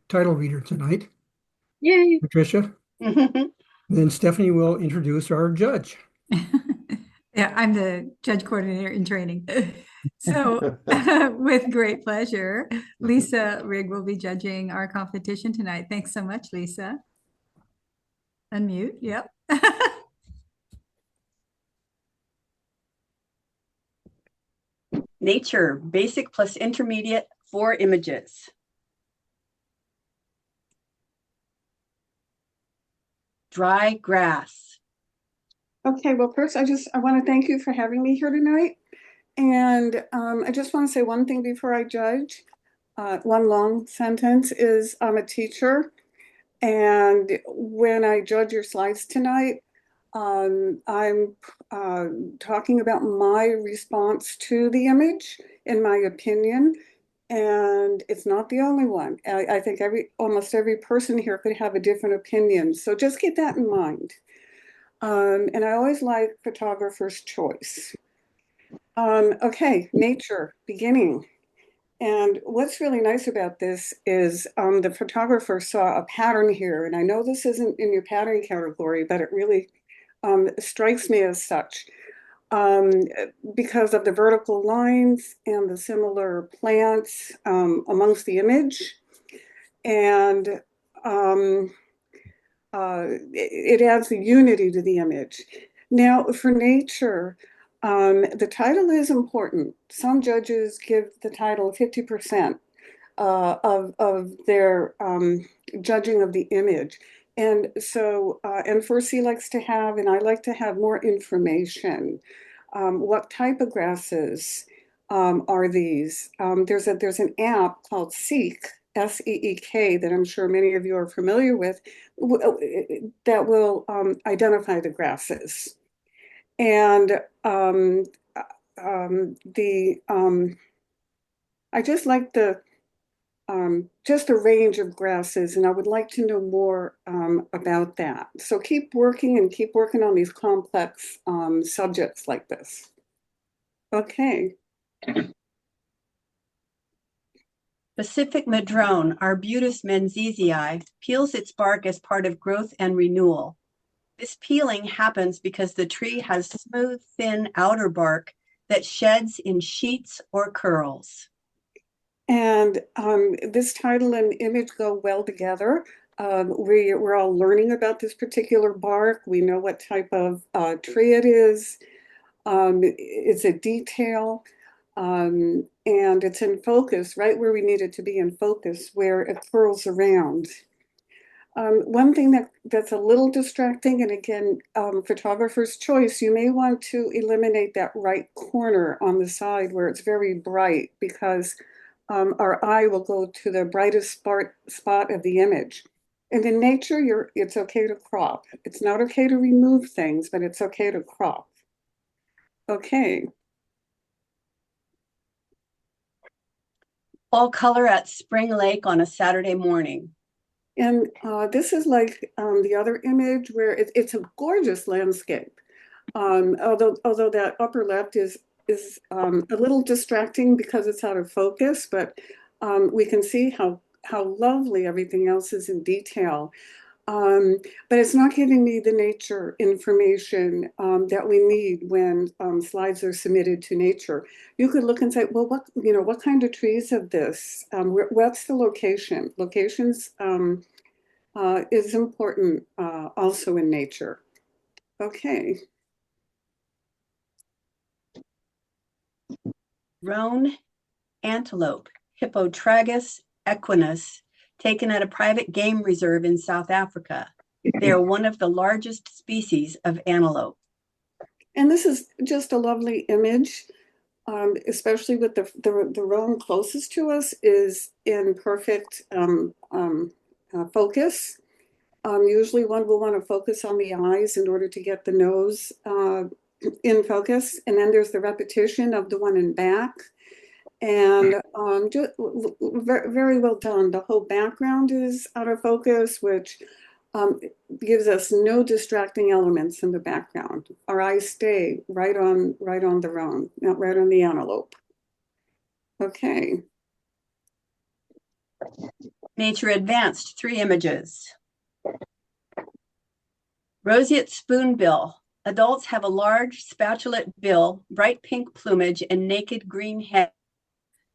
title reader tonight, Yay. Patricia. Then Stephanie will introduce our judge. Yeah, I'm the judge coordinator in training. So, with great pleasure, Lisa Rigge will be judging our competition tonight. Thanks so much, Lisa. Unmute. Yep. Nature, basic plus intermediate, 4 images. Dry grass. Okay, well, first, I want to thank you for having me here tonight. And I just want to say one thing before I judge. One long sentence is I'm a teacher. And when I judge your slides tonight, I'm talking about my response to the image, in my opinion. And it's not the only one. I think almost every person here could have a different opinion. So just keep that in mind. And I always like photographer's choice. Okay, nature, beginning. And what's really nice about this is the photographer saw a pattern here. And I know this isn't in your pattern category, but it really strikes me as such um, because of the vertical lines and the similar plants amongst the image. And it adds the unity to the image. Now, for nature, the title is important. Some judges give the title 50% of their judging of the image. And so, and Forsey likes to have, and I like to have more information. What type of grasses are these? There's an app called Seek, SEEK, that I'm sure many of you are familiar with, that will identify the grasses. And I just like just the range of grasses, and I would like to know more about that. So keep working on these complex subjects like this. Okay. Pacific madrone, Arbutus menziesii, peels its bark as part of growth and renewal. This peeling happens because the tree has smooth, thin outer bark that sheds in sheets or curls. And this title and image go well together. We're all learning about this particular bark. We know what type of tree it is. It's a detail, and it's in focus, right where we need it to be in focus, where it curls around. One thing that's a little distracting, and again, photographer's choice, you may want to eliminate that right corner on the side where it's very bright, because our eye will go to the brightest spot of the image. And in nature, it's okay to crop. It's not okay to remove things, but it's okay to crop. Okay. Fall color at Spring Lake on a Saturday morning. And this is like the other image where it's a gorgeous landscape. Although that upper left is a little distracting because it's out of focus, but we can see how lovely everything else is in detail. But it's not giving me the nature information that we need when slides are submitted to nature. You could look and say, well, what kind of trees of this? What's the location? Locations is important also in nature. Okay. Roan antelope, Hippotragus equinus, taken at a private game reserve in South Africa. They are one of the largest species of antelope. And this is just a lovely image, especially with the roan closest to us is in perfect focus. Usually one will want to focus on the eyes in order to get the nose in focus. And then there's the repetition of the one in back. And just very well done. The whole background is out of focus, which gives us no distracting elements in the background. Our eyes stay right on the roan, not right on the antelope. Okay. Nature Advanced, 3 images. Roseate spoonbill. Adults have a large spatulate bill, bright pink plumage, and naked green head.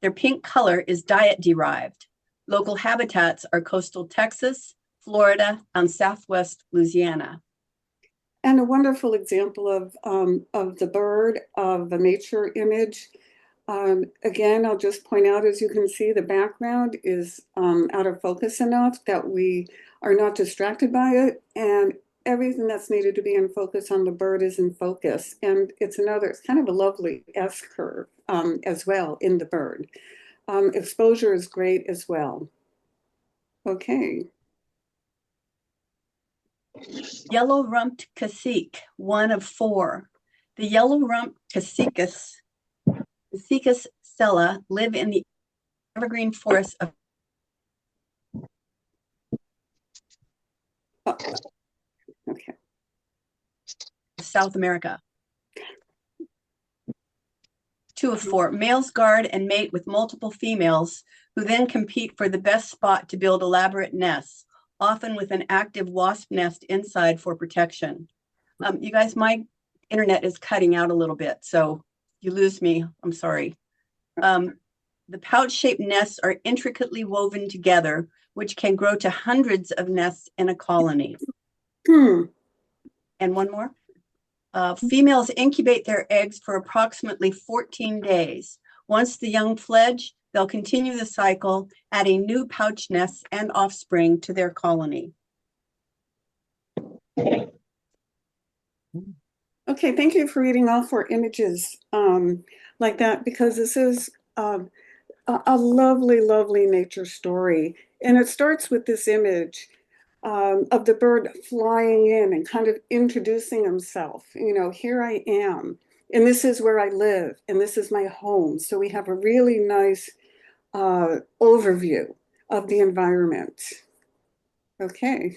Their pink color is diet-derived. Local habitats are coastal Texas, Florida, and southwest Louisiana. And a wonderful example of the bird, of the nature image. Again, I'll just point out, as you can see, the background is out of focus enough that we are not distracted by it. And everything that's needed to be in focus on the bird is in focus. And it's kind of a lovely S-curve as well in the bird. Exposure is great as well. Okay. Yellow-rumped cacique, 1 of 4. The yellow-rumped Cassicus sella live in the evergreen forests of Okay. South America. 2 of 4. Males guard and mate with multiple females, who then compete for the best spot to build elaborate nests, often with an active wasp nest inside for protection. You guys, my internet is cutting out a little bit, so you lose me, I'm sorry. The pouch-shaped nests are intricately woven together, which can grow to hundreds of nests in a colony. And one more. Females incubate their eggs for approximately 14 days. Once the young fledge, they'll continue the cycle, adding new pouch nests and offspring to their colony. Okay, thank you for reading all 4 images like that, because this is a lovely, lovely nature story. And it starts with this image of the bird flying in and kind of introducing himself. You know, here I am, and this is where I live, and this is my home. So we have a really nice overview of the environment. Okay.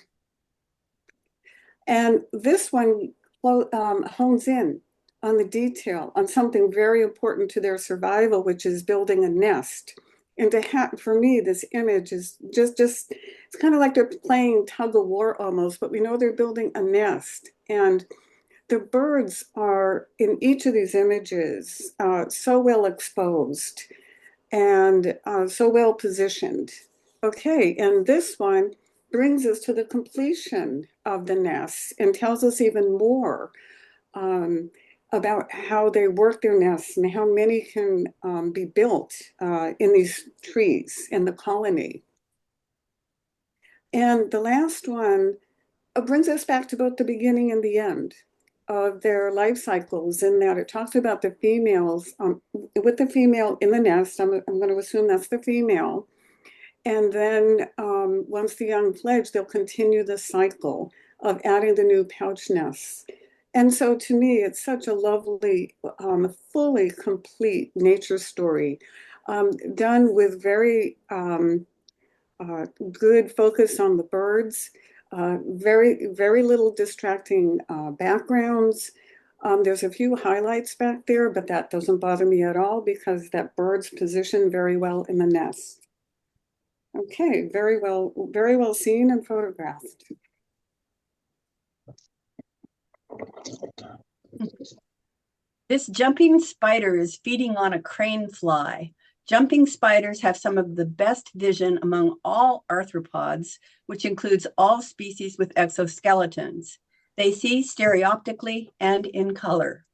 And this one hones in on the detail, on something very important to their survival, which is building a nest. And to have, for me, this image is just it's kind of like they're playing tug of war almost, but we know they're building a nest. And the birds are, in each of these images, so well exposed and so well positioned. Okay, and this one brings us to the completion of the nests and tells us even more about how they work their nests and how many can be built in these trees in the colony. And the last one brings us back to both the beginning and the end of their life cycles, in that it talks about the females with the female in the nest. I'm going to assume that's the female. And then once the young fledge, they'll continue the cycle of adding the new pouch nests. And so to me, it's such a lovely, fully complete nature story, done with very good focus on the birds, very, very little distracting backgrounds. There's a few highlights back there, but that doesn't bother me at all because that bird's positioned very well in the nest. Okay, very well seen and photographed. This jumping spider is feeding on a crane fly. Jumping spiders have some of the best vision among all arthropods, which includes all species with exoskeletons. They see stereoptically and in color.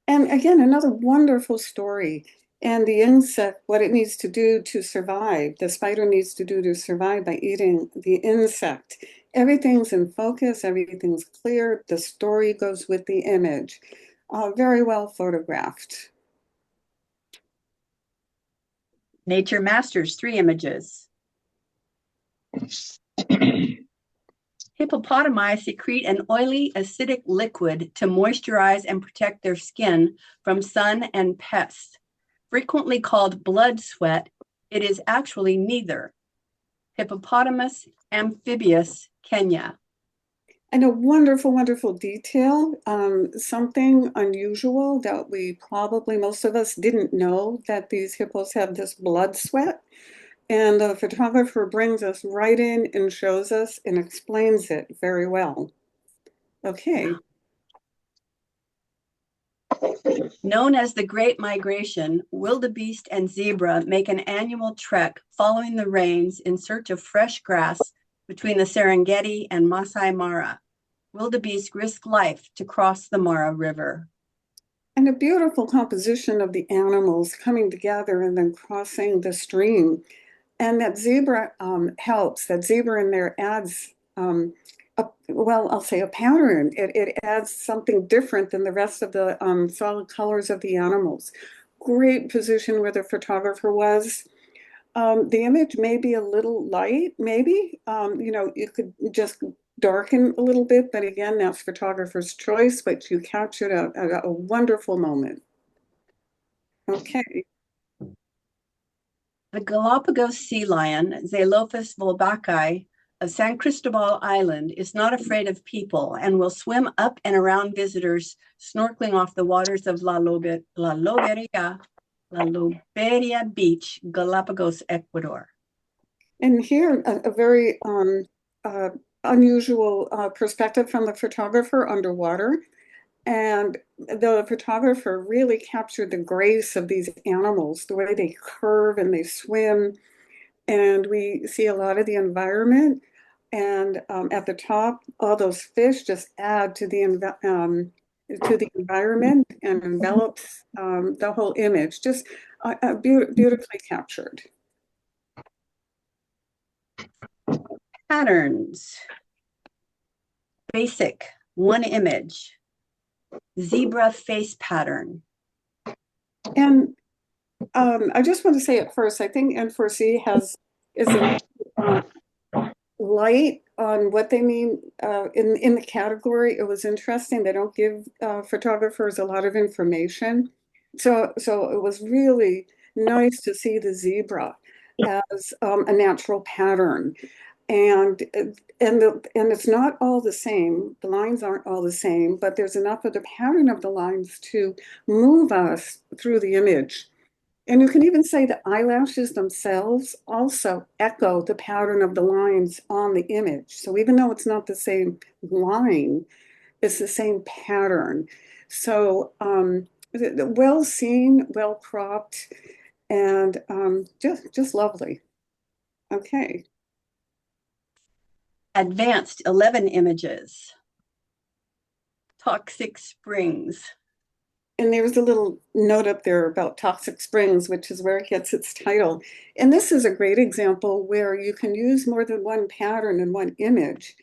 And again, another wonderful story. And the insect, what it needs to do to survive, the spider needs to do to survive by eating the insect. Everything's in focus, everything's clear, the story goes with the image. Very well photographed. Nature Masters, 3 images. Hippopotami secrete an oily, acidic liquid to moisturize and protect their skin from sun and pests. Frequently called blood sweat, it is actually neither. Hippopotamus amphibius, Kenya. And a wonderful, wonderful detail, something unusual that we probably, most of us didn't know, that these hippos have this blood sweat. And the photographer brings us right in and shows us and explains it very well. Okay. Known as the Great Migration, wildebeest and zebra make an annual trek following the rains in search of fresh grass between the Serengeti and Masai Mara. Wildebeest risk life to cross the Mara River. And a beautiful composition of the animals coming together and then crossing the stream. And that zebra helps. That zebra in there adds, well, I'll say a pattern. It adds something different than the rest of the solid colors of the animals. Great position where the photographer was. The image may be a little light, maybe. You could just darken a little bit, but again, that's photographer's choice, but you captured a wonderful moment. Okay. The Galapagos sea lion, Xelophus volbacki of San Cristobal Island, is not afraid of people and will swim up and around visitors snorkeling off the waters of La Loberia Beach, Galapagos, Ecuador. And here, a very unusual perspective from the photographer underwater. And the photographer really captured the grace of these animals, the way they curve and they swim. And we see a lot of the environment. And at the top, all those fish just add to the environment and envelops the whole image. Just beautifully captured. Patterns. Basic, one image. Zebra face pattern. And I just want to say at first, I think N4C is a light on what they mean in the category. It was interesting. They don't give photographers a lot of information. So it was really nice to see the zebra as a natural pattern. And it's not all the same. The lines aren't all the same, but there's enough of the pattern of the lines to move us through the image. And you can even say the eyelashes themselves also echo the pattern of the lines on the image. So even though it's not the same line, it's the same pattern. So well seen, well cropped, and just lovely. Okay. Advanced 11 images. Toxic springs. And there's a little note up there about Toxic Springs, which is where it gets its title. And this is a great example where you can use more than one pattern in one image.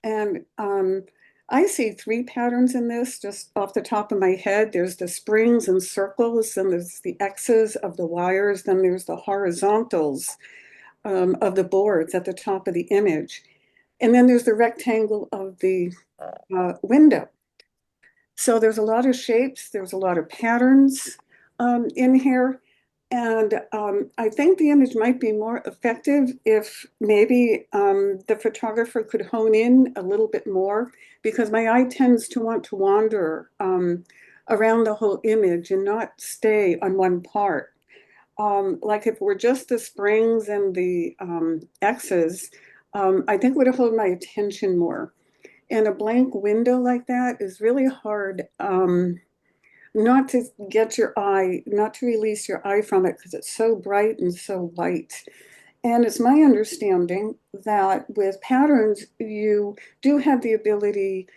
And I see three patterns in this just off the top of my head. There's the springs and circles, and there's the X's of the wires, then there's the horizontals of the boards at the top of the image. And then there's the rectangle of the window. So there's a lot of shapes, there's a lot of patterns in here. And I think the image might be more effective if maybe the photographer could hone in a little bit more, because my eye tends to want to wander around the whole image and not stay on one part. Like if it were just the springs and the X's, I think would have held my attention more. And a blank window like that is really hard not to get your eye, not to release your eye from it because it's so bright and so white. And it's my understanding that with patterns, you do have the ability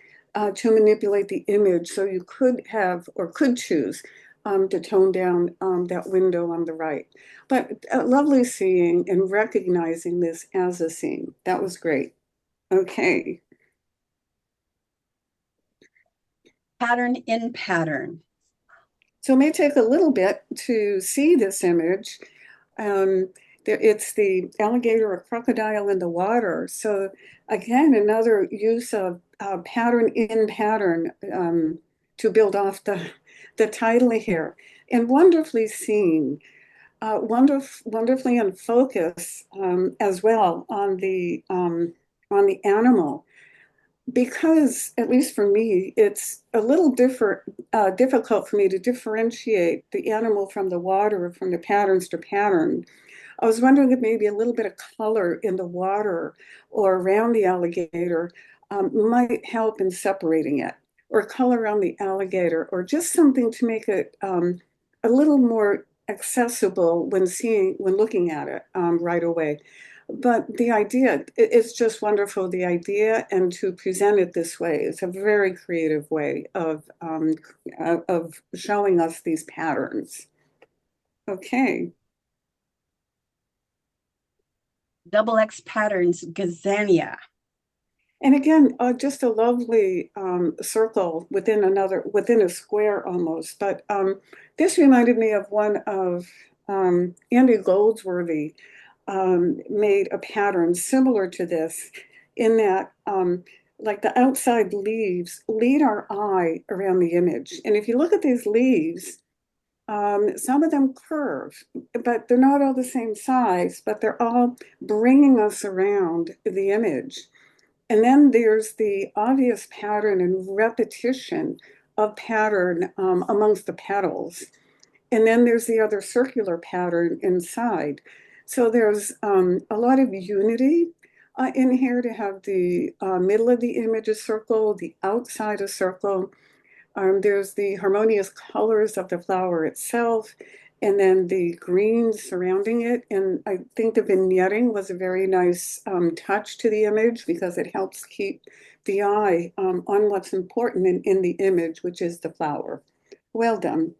to manipulate the image. So you could have or could choose to tone down that window on the right. But lovely seeing and recognizing this as a scene. That was great. Okay. Pattern in pattern. So it may take a little bit to see this image. It's the alligator or crocodile in the water. So again, another use of pattern in pattern to build off the title here. And wonderfully seen, wonderfully in focus as well on the animal. Because, at least for me, it's a little difficult for me to differentiate the animal from the water or from the patterns to pattern. I was wondering if maybe a little bit of color in the water or around the alligator might help in separating it, or color around the alligator, or just something to make it a little more accessible when looking at it right away. But the idea, it's just wonderful, the idea, and to present it this way. It's a very creative way of showing us these patterns. Okay. Double X Patterns, Gazania. And again, just a lovely circle within a square almost. But this reminded me of one of Andy Goldsworthy made a pattern similar to this, in that like the outside leaves lead our eye around the image. And if you look at these leaves, some of them curve, but they're not all the same size, but they're all bringing us around the image. And then there's the obvious pattern and repetition of pattern amongst the petals. And then there's the other circular pattern inside. So there's a lot of unity in here, to have the middle of the image a circle, the outside a circle. There's the harmonious colors of the flower itself, and then the greens surrounding it. And I think the vignetting was a very nice touch to the image, because it helps keep the eye on what's important in the image, which is the flower. Well done.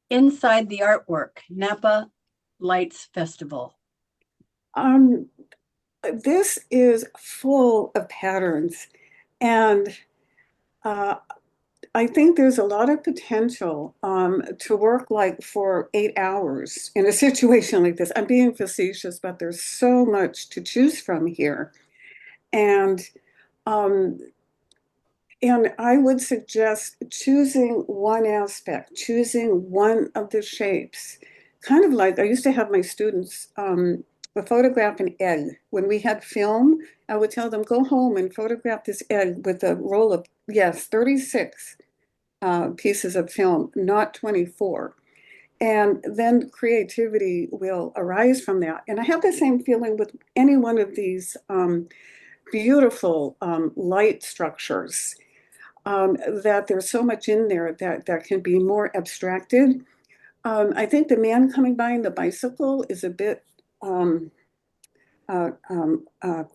Inside the Artwork, Napa Lights Festival. This is full of patterns, and I think there's a lot of potential to work like for 8 hours in a situation like this. I'm being facetious, but there's so much to choose from here. And um, and I would suggest choosing one aspect, choosing one of the shapes. Kind of like I used to have my students photograph an egg. When we had film, I would tell them, go home and photograph this egg with a roll of, yes, 36 pieces of film, not 24. And then creativity will arise from that. And I have the same feeling with any one of these beautiful light structures, that there's so much in there that can be more abstracted. I think the man coming by in the bicycle is a bit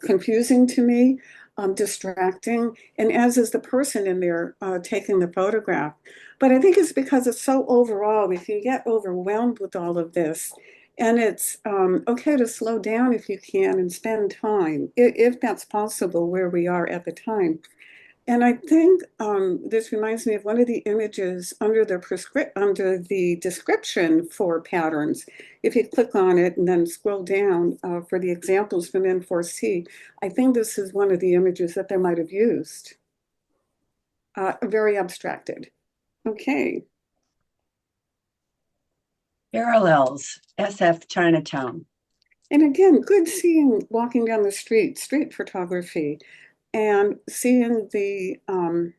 confusing to me, distracting, and as is the person in there taking the photograph. But I think it's because it's so overall, we can get overwhelmed with all of this. And it's okay to slow down if you can and spend time, if that's possible, where we are at the time. And I think this reminds me of one of the images under the description for patterns. If you click on it and then scroll down for the examples from N4C, I think this is one of the images that they might have used. Very abstracted. Okay. Parallels, SF Chinatown. And again, good seeing walking down the street photography, and seeing the I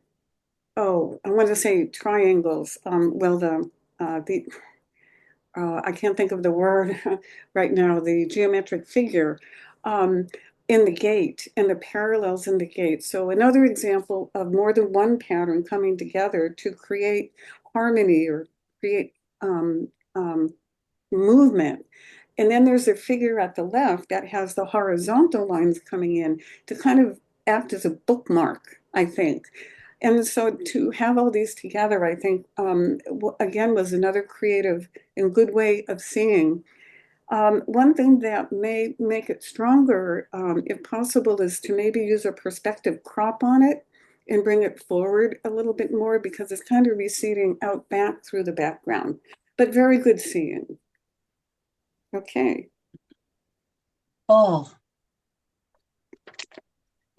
want to say triangles. I can't think of the word right now. The geometric figure um, in the gate, and the parallels in the gate. So another example of more than one pattern coming together to create harmony or create movement. And then there's a figure at the left that has the horizontal lines coming in to kind of act as a bookmark, I think. And so to have all these together, I think, again, was another creative and good way of seeing. One thing that may make it stronger, if possible, is to maybe use a perspective crop on it and bring it forward a little bit more, because it's kind of receding out back through the background. But very good seeing. Okay. Oh,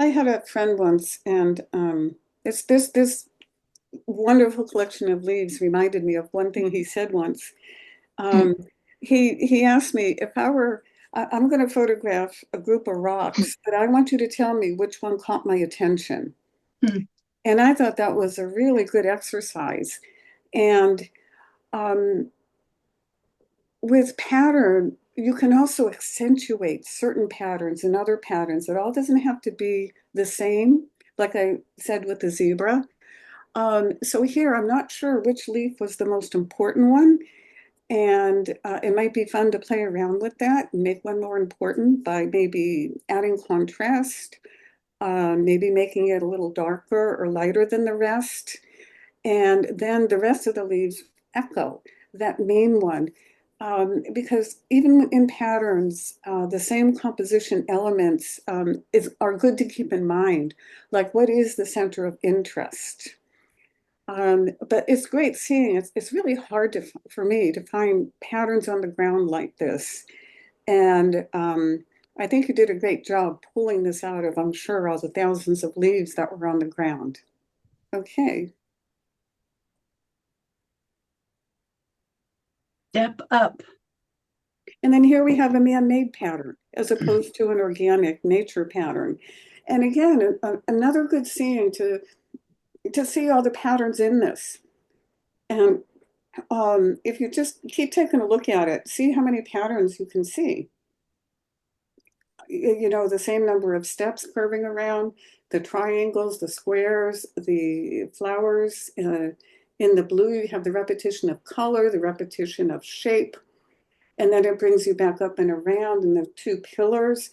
I had a friend once, and it's this wonderful collection of leaves reminded me of one thing he said once. Um, he asked me if I'm going to photograph a group of rocks, but I want you to tell me which one caught my attention. Hmm. And I thought that was a really good exercise. And with pattern, you can also accentuate certain patterns and other patterns. It all doesn't have to be the same, like I said with the zebra. So here, I'm not sure which leaf was the most important one. And it might be fun to play around with that and make one more important by maybe adding contrast, maybe making it a little darker or lighter than the rest. And then the rest of the leaves echo that main one. Because even in patterns, the same composition elements are good to keep in mind, like what is the center of interest? But it's great seeing. It's really hard for me to find patterns on the ground like this. And I think you did a great job pulling this out of, I'm sure, all the thousands of leaves that were on the ground. Okay. Step up. And then here we have a man-made pattern as opposed to an organic nature pattern. And again, another good seeing to see all the patterns in this. And if you just keep taking a look at it, see how many patterns you can see. You know, the same number of steps curving around, the triangles, the squares, the flowers. In the blue, you have the repetition of color, the repetition of shape, and then it brings you back up and around, and the two pillars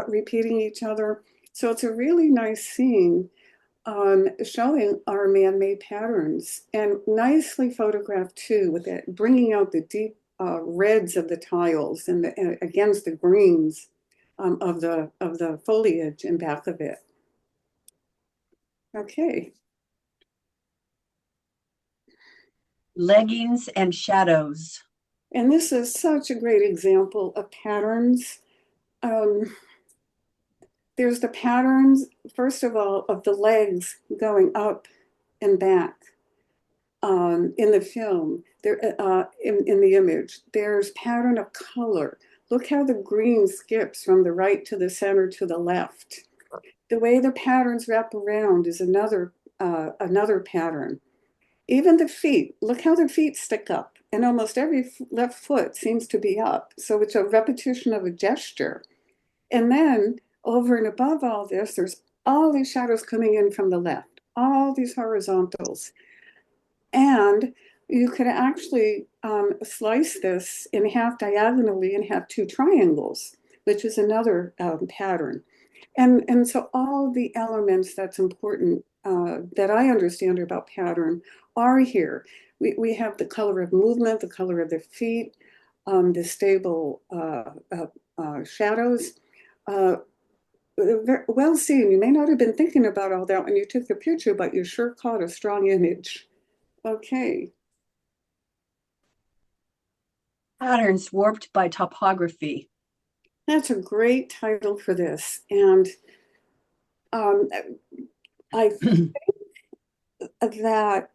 repeating each other. So it's a really nice scene showing our man-made patterns, and nicely photographed too, with it bringing out the deep reds of the tiles and against the greens of the foliage in back of it. Okay. Leggings and shadows. And this is such a great example of patterns. There's the patterns, first of all, of the legs going up and back in the film, there in the image. There's pattern of color. Look how the green skips from the right to the center to the left. The way the patterns wrap around is another pattern. Even the feet, look how the feet stick up, and almost every left foot seems to be up. So it's a repetition of a gesture. And then over and above all this, there's all these shadows coming in from the left, all these horizontals. And you could actually slice this in half diagonally and have two triangles, which is another pattern. And so all the elements that's important that I understand about pattern are here. We have the color of movement, the color of the feet, the stable shadows. Well seen. You may not have been thinking about all that when you took the picture, but you sure caught a strong image. Okay. Patterns warped by topography. That's a great title for this. And I think that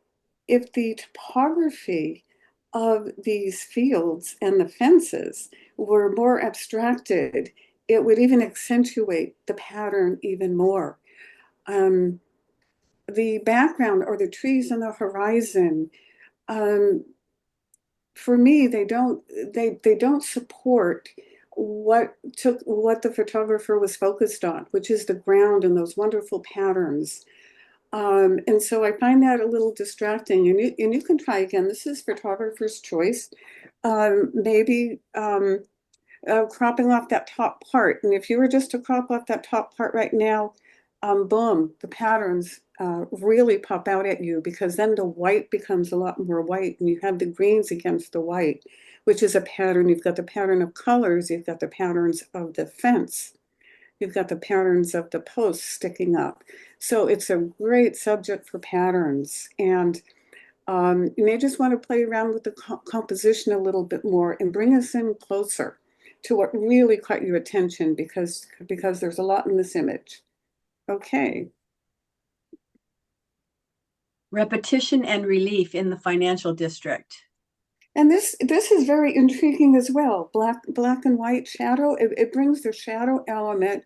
if the topography of these fields and the fences were more abstracted, it would even accentuate the pattern even more. The background or the trees on the horizon, for me, they don't support what the photographer was focused on, which is the ground and those wonderful patterns. And so I find that a little distracting. And you can try again. This is photographer's choice. Maybe cropping off that top part. And if you were just to crop off that top part right now, boom, the patterns really pop out at you, because then the white becomes a lot more white and you have the greens against the white, which is a pattern. You've got the pattern of colors, you've got the patterns of the fence, you've got the patterns of the posts sticking up. So it's a great subject for patterns. And you may just want to play around with the composition a little bit more and bring us in closer to what really caught your attention, because there's a lot in this image. Okay. Repetition and relief in the financial district. And this is very intriguing as well. Black and white shadow. It brings the shadow element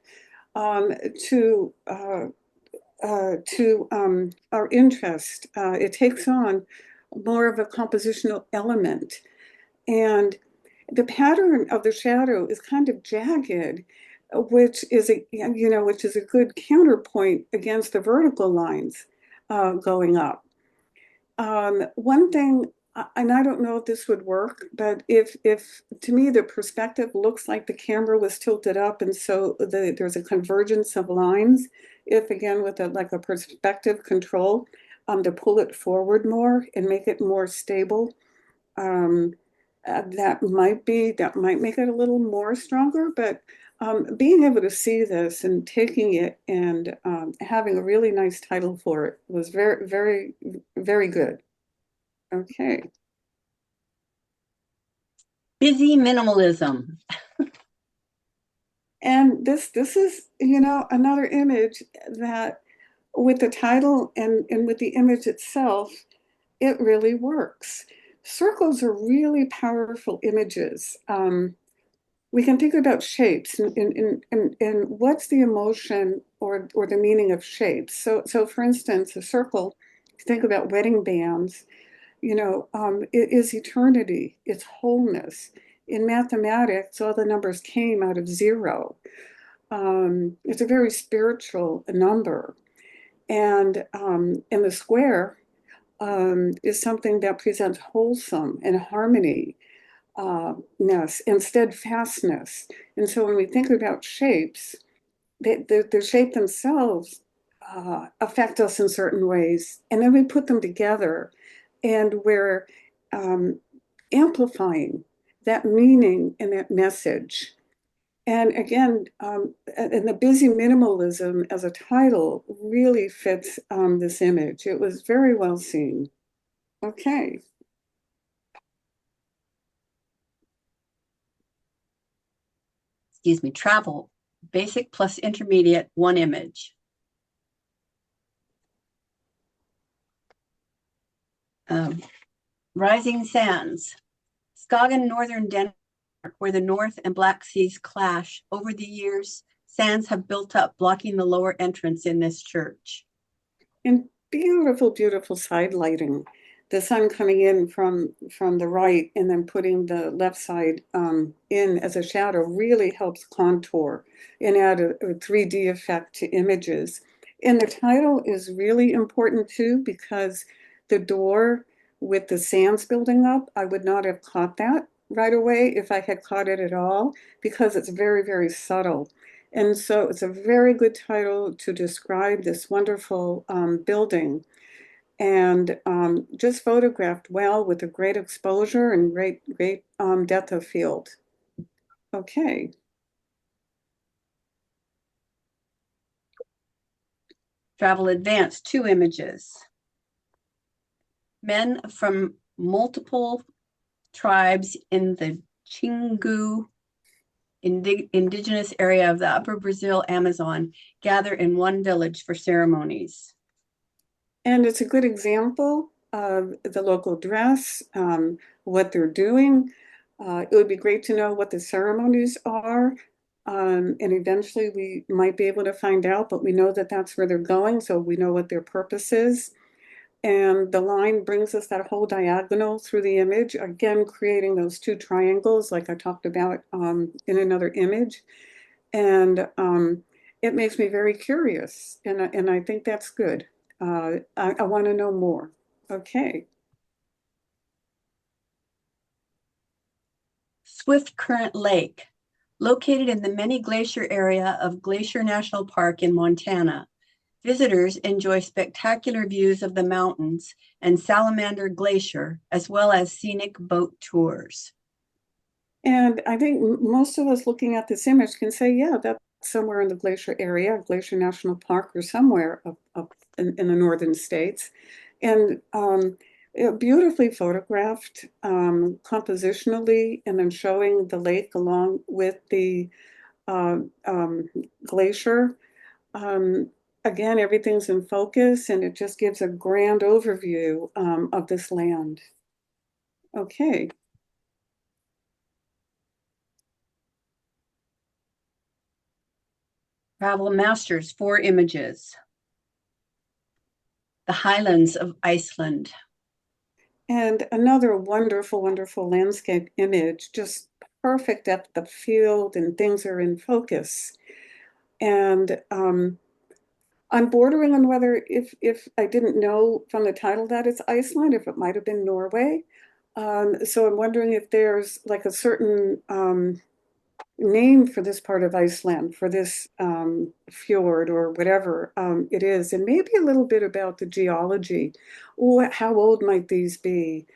to our interest. It takes on more of a compositional element. And the pattern of the shadow is kind of jagged, which is which is a good counterpoint against the vertical lines going up. One thing, and I don't know if this would work, but if to me the perspective looks like the camera was tilted up, and so there's a convergence of lines. If again with a perspective control, to pull it forward more and make it more stable, that might make it a little more stronger. But being able to see this and taking it and having a really nice title for it was very, very, very good. Okay. Busy minimalism. And this is, another image that with the title and with the image itself, it really works. Circles are really powerful images. We can think about shapes and what's the emotion or the meaning of shapes. So for instance, a circle, think about wedding bands, it is eternity, it's wholeness. In mathematics, all the numbers came out of zero. It's a very spiritual number. And the square is something that presents wholesome and harmony and steadfastness. And so when we think about shapes, the shape themselves affect us in certain ways. And then we put them together and we're amplifying that meaning and that message. And again, and the busy minimalism as a title really fits this image. It was very well seen. Okay. Excuse me, travel, basic plus intermediate, one image. Rising sands, Skagen, northern Denmark, where the North and Black Seas clash. Over the years, sands have built up, blocking the lower entrance in this church. And beautiful, beautiful side lighting. The sun coming in from the right and then putting the left side in as a shadow really helps contour and add a 3D effect to images. And the title is really important too, because the door with the sands building up, I would not have caught that right away if I had caught it at all, because it's very, very subtle. And so it's a very good title to describe this wonderful building, and just photographed well with a great exposure and great depth of field. Okay. Travel advanced, two images. Men from multiple tribes in the Chingu indigenous area of the Upper Brazil Amazon gather in one village for ceremonies. And it's a good example of the local dress, what they're doing. It would be great to know what the ceremonies are. And eventually we might be able to find out, but we know that that's where they're going, so we know what their purpose is. And the line brings us that whole diagonal through the image, again, creating those two triangles like I talked about in another image. And it makes me very curious, and I think that's good. I want to know more. Okay. Swift Current Lake, located in the Many Glacier area of Glacier National Park in Montana. Visitors enjoy spectacular views of the mountains and Salamander Glacier, as well as scenic boat tours. And I think most of us looking at this image can say, yeah, that's somewhere in the glacier area, Glacier National Park, or somewhere up in the northern states. And beautifully photographed compositionally, and then showing the lake along with the glacier. Again, everything's in focus, and it just gives a grand overview of this land. Okay. Travel Masters, 4 images. The Highlands of Iceland. And another wonderful, wonderful landscape image, just perfect depth of field and things are in focus. And I'm bordering on whether if I didn't know from the title that it's Iceland, if it might have been Norway. So I'm wondering if there's like a certain name for this part of Iceland, for this fjord or whatever it is, and maybe a little bit about the geology. How old might these be?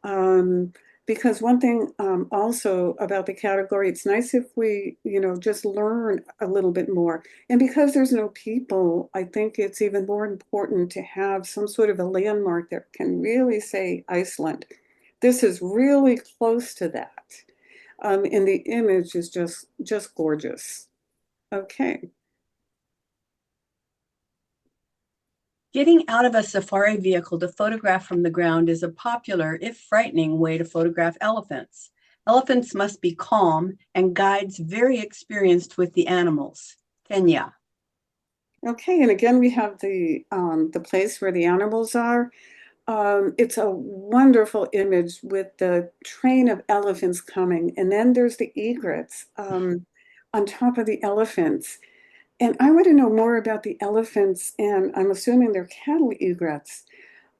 Um, because one thing also about the category, it's nice if we, just learn a little bit more. And because there's no people, I think it's even more important to have some sort of a landmark that can really say Iceland. This is really close to that. And the image is just gorgeous. Okay. Getting out of a safari vehicle to photograph from the ground is a popular, if frightening, way to photograph elephants. Elephants must be calm and guides very experienced with the animals. Kenya. Okay, and again, we have the place where the animals are. It's a wonderful image with the train of elephants coming, and then there's the egrets on top of the elephants. And I want to know more about the elephants, and I'm assuming they're cattle egrets.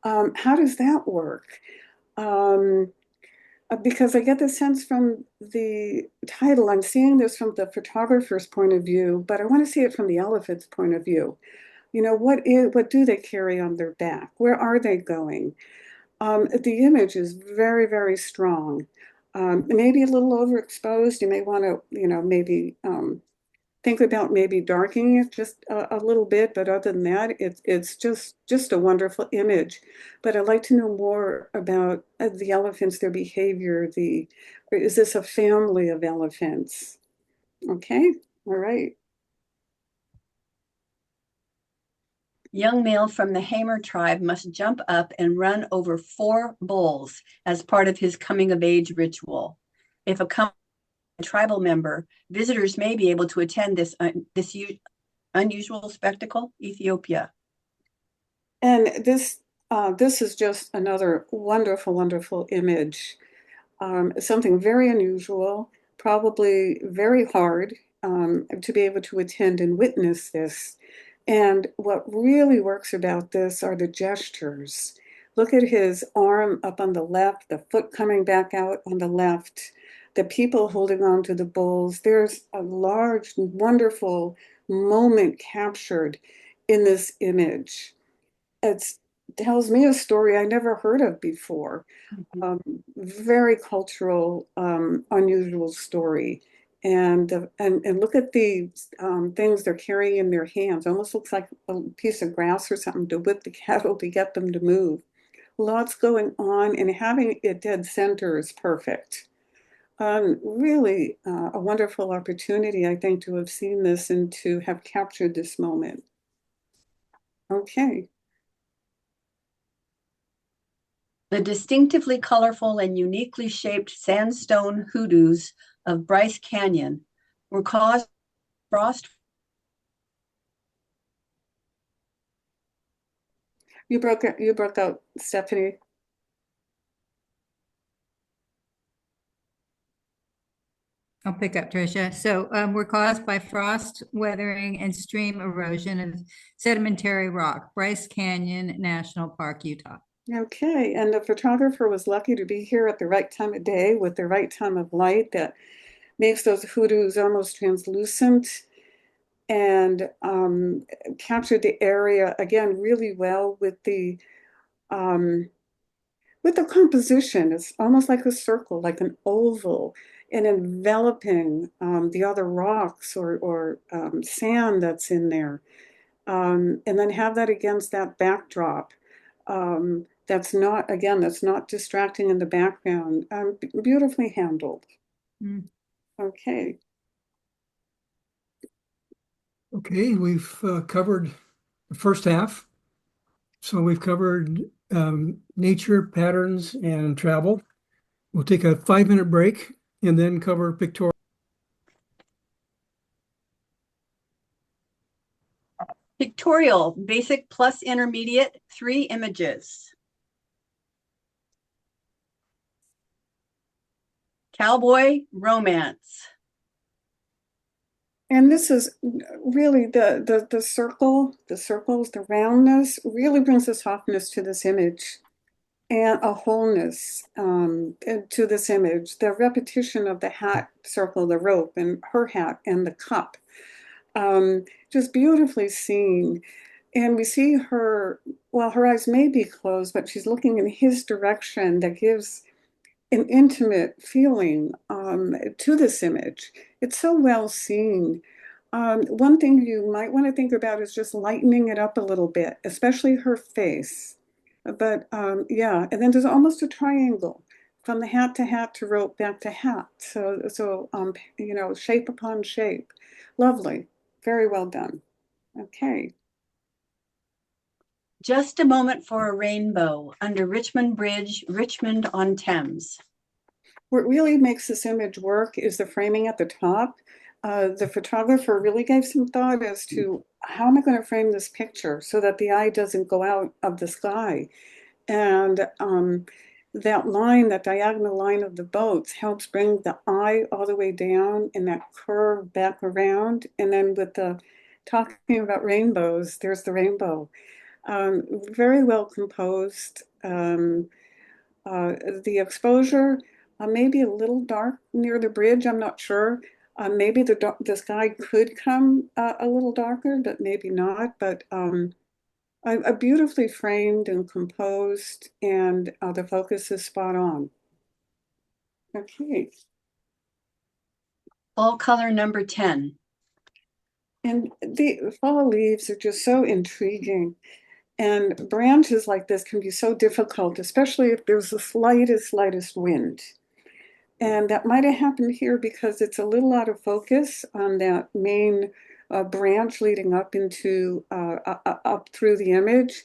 How does that work? Um, because I get the sense from the title, I'm seeing this from the photographer's point of view, but I want to see it from the elephant's point of view. What do they carry on their back? Where are they going? The image is very, very strong. Maybe a little overexposed. You may want to, maybe think about maybe darkening it just a little bit, but other than that, it's just a wonderful image. But I'd like to know more about the elephants, their behavior. Is this a family of elephants? Okay, all right. Young male from the Hamer tribe must jump up and run over 4 bulls as part of his coming of age ritual. If a tribal member, visitors may be able to attend this unusual spectacle. Ethiopia. And this is just another wonderful, wonderful image. Something very unusual, probably very hard to be able to attend and witness this. And what really works about this are the gestures. Look at his arm up on the left, the foot coming back out on the left, the people holding on to the bulls. There's a large, wonderful moment captured in this image. It tells me a story I never heard of before. Very cultural, unusual story. And look at the things they're carrying in their hands. Almost looks like a piece of grass or something to whip the cattle to get them to move. Lots going on, and having it dead center is perfect. Really a wonderful opportunity, I think, to have seen this and to have captured this moment. Okay. The distinctively colorful and uniquely shaped sandstone hoodoos of Bryce Canyon were caused by frost. You broke out, Stephanie. I'll pick up, Tricia. So we're caused by frost, weathering, and stream erosion of sedimentary rock, Bryce Canyon National Park, Utah. Okay, and the photographer was lucky to be here at the right time of day with the right time of light that makes those hoodoos almost translucent and captured the area again really well with the composition. It's almost like a circle, like an oval, and enveloping the other rocks or sand that's in there. And then have that against that backdrop. That's not distracting in the background. Beautifully handled. Mm. Okay. Okay, we've covered the first half. So we've covered nature, patterns, and travel. We'll take a 5-minute break and then cover pictorial. Pictorial, basic plus intermediate, 3 images. Cowboy Romance. And this is really the circles, the roundness really brings a softness to this image and a wholeness to this image. The repetition of the hat circle, the rope, and her hat and the cup, just beautifully seen. And we see her, well, her eyes may be closed, but she's looking in his direction. That gives an intimate feeling to this image. It's so well seen. One thing you might want to think about is just lightening it up a little bit, especially her face. But yeah, and then there's almost a triangle from the hat to rope back to hat. So you know, shape upon shape. Lovely. Very well done. Okay. Just a Moment for a Rainbow under Richmond Bridge, Richmond on Thames. What really makes this image work is the framing at the top. The photographer really gave some thought as to how am I going to frame this picture so that the eye doesn't go out of the sky. And that line, that diagonal line of the boats helps bring the eye all the way down and that curve back around. And then with the talking about rainbows, there's the rainbow. Very well composed. The exposure maybe a little dark near the bridge. I'm not sure. Maybe the sky could come a little darker, but maybe not. But a beautifully framed and composed, and the focus is spot on. Okay. Fall color number 10. And the fall leaves are just so intriguing. And branches like this can be so difficult, especially if there's the slightest wind. And that might have happened here because it's a little out of focus on that main branch leading up into up through the image.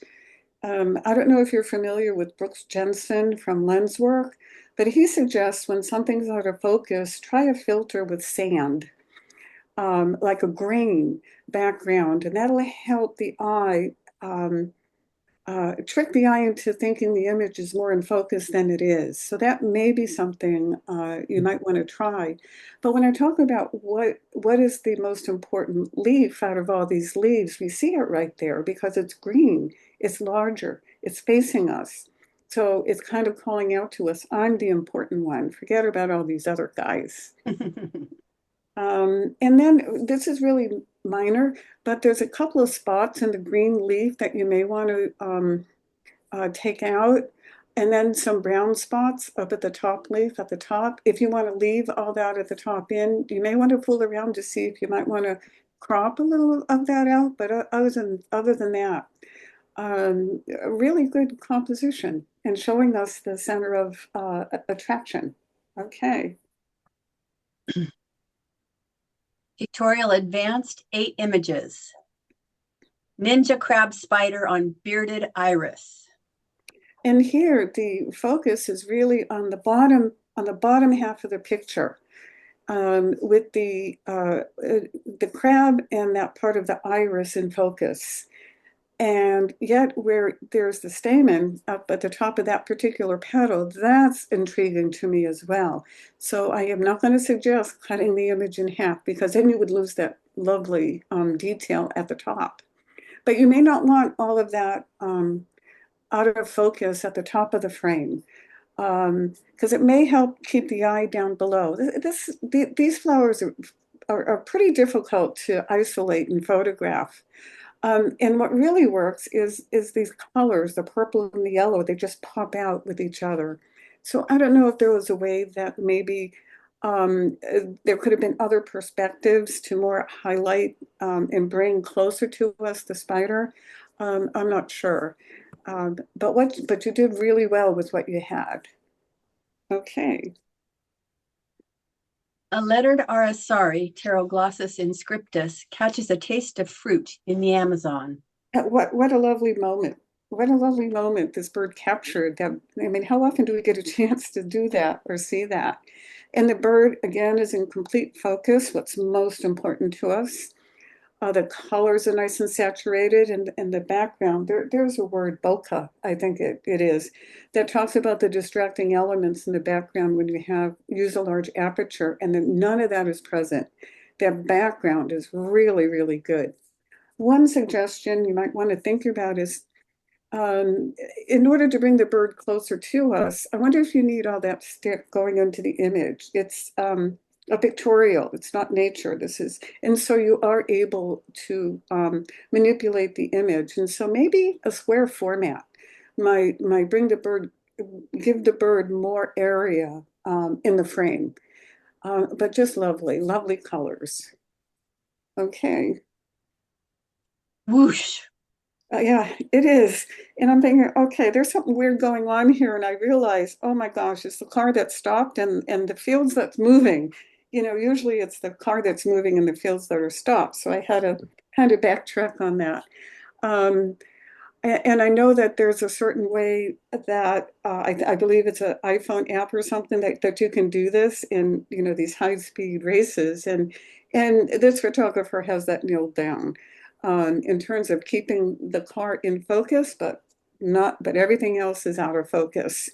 I don't know if you're familiar with Brooks Jensen from lens work, but he suggests when something's out of focus, try a filter with sand, like a grain background, and that'll help the eye trick the eye into thinking the image is more in focus than it is. So that may be something you might want to try. But when I talk about what is the most important leaf out of all these leaves, we see it right there because it's green, it's larger, it's facing us. So it's kind of calling out to us, I'm the important one. Forget about all these other guys. And then this is really minor, but there's a couple of spots in the green leaf that you may want to take out, and then some brown spots up at the top leaf at the top. If you want to leave all that at the top in, you may want to fool around to see if you might want to crop a little of that out, but other than that, a really good composition and showing us the center of attraction. Okay. Pictorial Advanced, 8 images. Ninja crab spider on bearded iris. And here the focus is really on the bottom half of the picture, with the crab and that part of the iris in focus. And yet where there's the stamen up at the top of that particular petal, that's intriguing to me as well. So I am not going to suggest cutting the image in half because then you would lose that lovely detail at the top. But you may not want all of that out of focus at the top of the frame, because it may help keep the eye down below. These flowers are pretty difficult to isolate and photograph. And what really works is these colors, the purple and the yellow, they just pop out with each other. So I don't know if there was a way that maybe there could have been other perspectives to more highlight and bring closer to us the spider. I'm not sure. But you did really well with what you had. Okay. A lettered Arasari, Pteroglossus inscriptus, catches a taste of fruit in the Amazon. What a lovely moment. What a lovely moment this bird captured. That, I mean, how often do we get a chance to do that or see that? And the bird, again, is in complete focus, what's most important to us. The colors are nice and saturated, and the background, there's a word, bokeh, I think it is, that talks about the distracting elements in the background when you use a large aperture, and then none of that is present. That background is really, really good. One suggestion you might want to think about is, in order to bring the bird closer to us, I wonder if you need all that stick going into the image. It's a pictorial, it's not nature. And so you are able to manipulate the image. And so maybe a square format might give the bird more area in the frame. But just lovely, lovely colors. Okay. Whoosh. Yeah, it is. And I'm thinking, okay, there's something weird going on here. And I realize, oh my gosh, it's the car that stopped and the fields that's moving. Usually it's the car that's moving and the fields that are stopped. So I had to kind of backtrack on that. Um, and I know that there's a certain way that I believe it's an iPhone app or something that you can do this in, these high-speed races. And this photographer has that nailed down in terms of keeping the car in focus, but everything else is out of focus.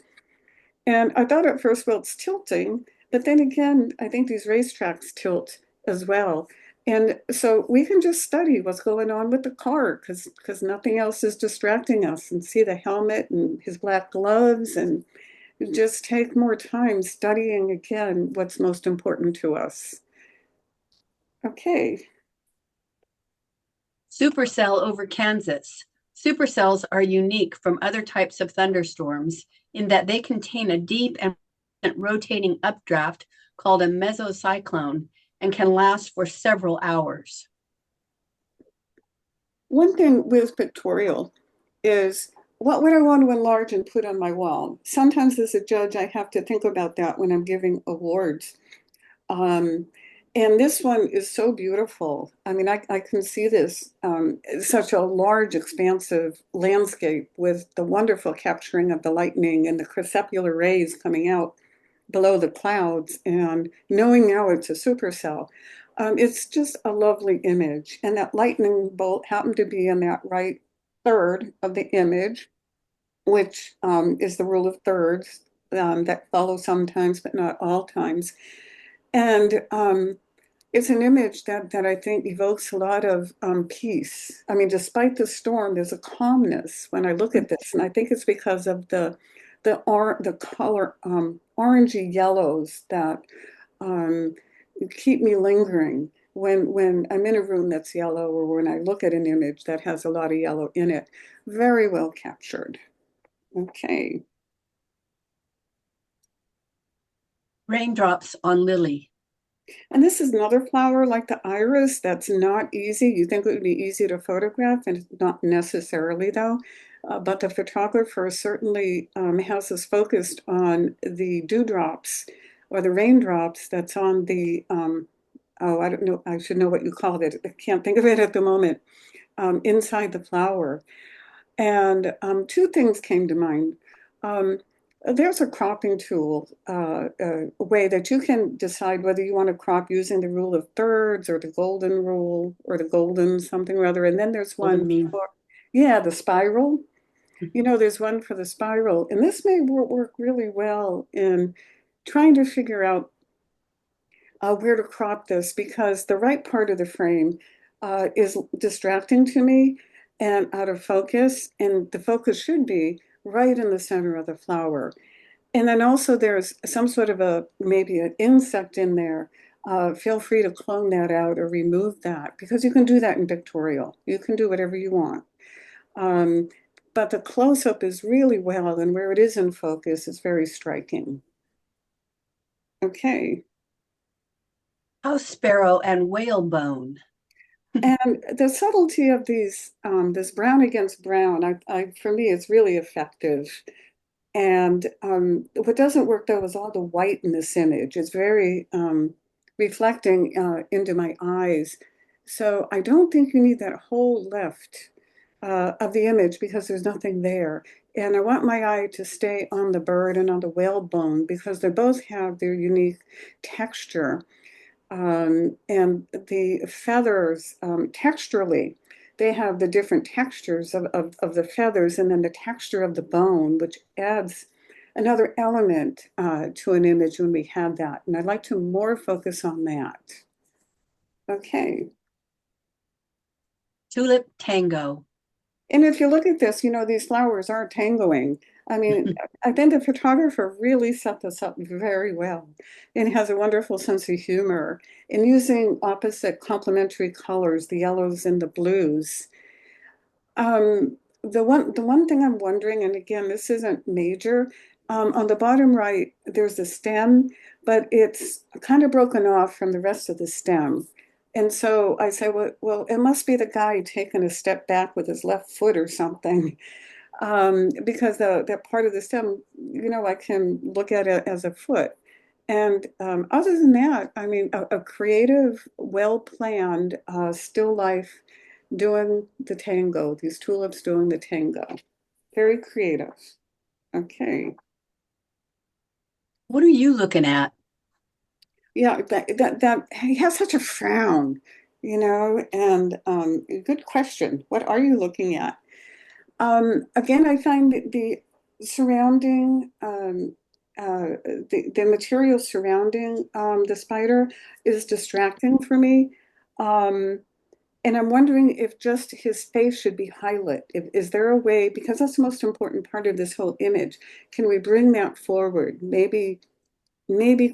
And I thought at first, well, it's tilting, but then again, I think these racetracks tilt as well. And so we can just study what's going on with the car because nothing else is distracting us, and see the helmet and his black gloves, and just take more time studying again what's most important to us. Okay. Supercell over Kansas. Supercells are unique from other types of thunderstorms in that they contain a deep and rotating updraft called a mesocyclone and can last for several hours. One thing with Pictorial is, what would I want to enlarge and put on my wall? Sometimes as a judge, I have to think about that when I'm giving awards. And this one is so beautiful. I mean, I can see this, such a large, expansive landscape with the wonderful capturing of the lightning and the crescent rays coming out below the clouds, and knowing now it's a supercell. It's just a lovely image. And that lightning bolt happened to be in that right third of the image, which is the rule of thirds that follow sometimes, but not all times. And it's an image that I think evokes a lot of peace. I mean, despite the storm, there's a calmness when I look at this, and I think it's because of the color orangey yellows that keep me lingering when I'm in a room that's yellow, or when I look at an image that has a lot of yellow in it. Very well captured. Okay. Raindrops on lily. And this is another flower like the iris that's not easy. You think it would be easy to photograph, and it's not necessarily, though. But the photographer certainly has us focused on the dewdrops or the raindrops that's on the, oh, I don't know, I should know what you called it. I can't think of it at the moment, inside the flower. And two things came to mind. There's a cropping tool, a way that you can decide whether you want to crop using the rule of thirds or the golden rule or the golden something or other. And then there's Golden one mean. for, yeah, the spiral. There's one for the spiral. And this may work really well in trying to figure out where to crop this, because the right part of the frame is distracting to me and out of focus. And the focus should be right in the center of the flower. And then also there's some sort of maybe an insect in there. Feel free to clone that out or remove that, because you can do that in Pictorial. You can do whatever you want. But the close-up is really well, and where it is in focus, it's very striking. Okay. House sparrow and whalebone. And the subtlety of these, this brown against brown, for me, it's really effective. And what doesn't work, though, is all the white in this image. It's very reflecting into my eyes. So I don't think you need that whole left of the image, because there's nothing there. And I want my eye to stay on the bird and on the whalebone, because they both have their unique texture. And the feathers, texturally, they have the different textures of the feathers and then the texture of the bone, which adds another element to an image when we have that. And I'd like to more focus on that. Okay. Tulip Tango. And if you look at this, you know, these flowers are tangoing. I mean, I think the photographer really set this up very well and has a wonderful sense of humor in using opposite complementary colors, the yellows and the blues. The one thing I'm wondering, and again, this isn't major, on the bottom right, there's a stem, but it's kind of broken off from the rest of the stem. And so I say, well, it must be the guy taking a step back with his left foot or something, because that part of the stem, you know, I can look at it as a foot. And other than that, I mean, a creative, well-planned, still life doing the tango, these tulips doing the tango. Very creative. Okay. What are you looking at? Yeah, that he has such a frown, you know, and good question. What are you looking at? Again, I find the surrounding the material surrounding the spider is distracting for me. Um, And I'm wondering if just his face should be highlit. Is there a way, because that's the most important part of this whole image, can we bring that forward? Maybe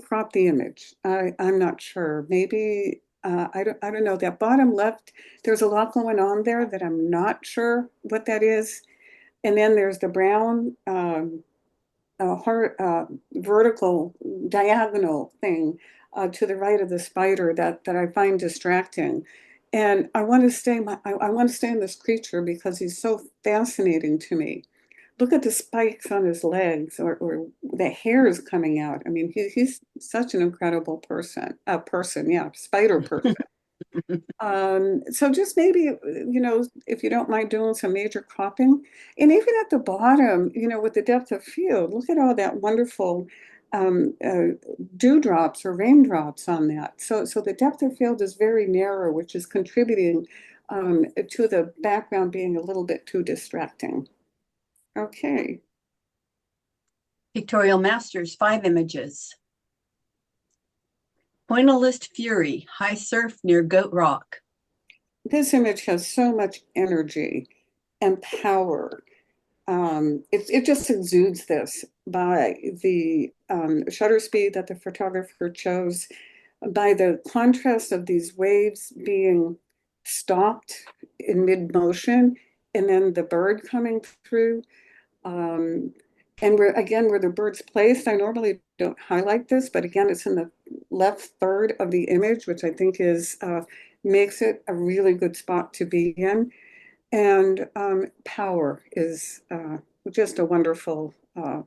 crop the image. I'm not sure. Maybe I don't know. That bottom left, there's a lot going on there that I'm not sure what that is. And then there's the brown vertical diagonal thing to the right of the spider that I find distracting. And I want to I want to stay in this creature because he's so fascinating to me. Look at the spikes on his legs or the hairs coming out. I mean, he's such an incredible person, yeah, spider person. So just maybe, you know, if you don't mind doing some major cropping, and even at the bottom, you know, with the depth of field, look at all that wonderful dewdrops or raindrops on that. So the depth of field is very narrow, which is contributing to the background being a little bit too distracting. Okay. Pictorial Masters, 5 images. Pointillist Fury, high surf near Goat Rock. This image has so much energy and power. It just exudes this by the shutter speed that the photographer chose, by the contrast of these waves being stopped in mid-motion, and then the bird coming through. Um, and where the bird's placed, I normally don't highlight this, but again, it's in the left third of the image, which I think is makes it a really good spot to be in. And power is just a wonderful a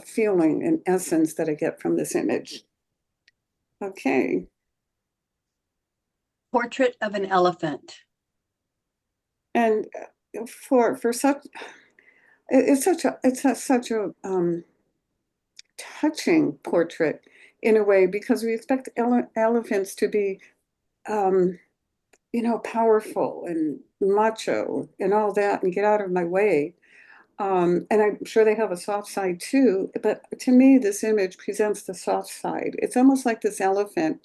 feeling and essence that I get from this image. Okay. Portrait of an elephant. And for such such a touching portrait in a way because we expect elephants to be you know, powerful and macho and all that and get out of my way. And I'm sure they have a soft side too, but to me, this image presents the soft side. It's almost like this elephant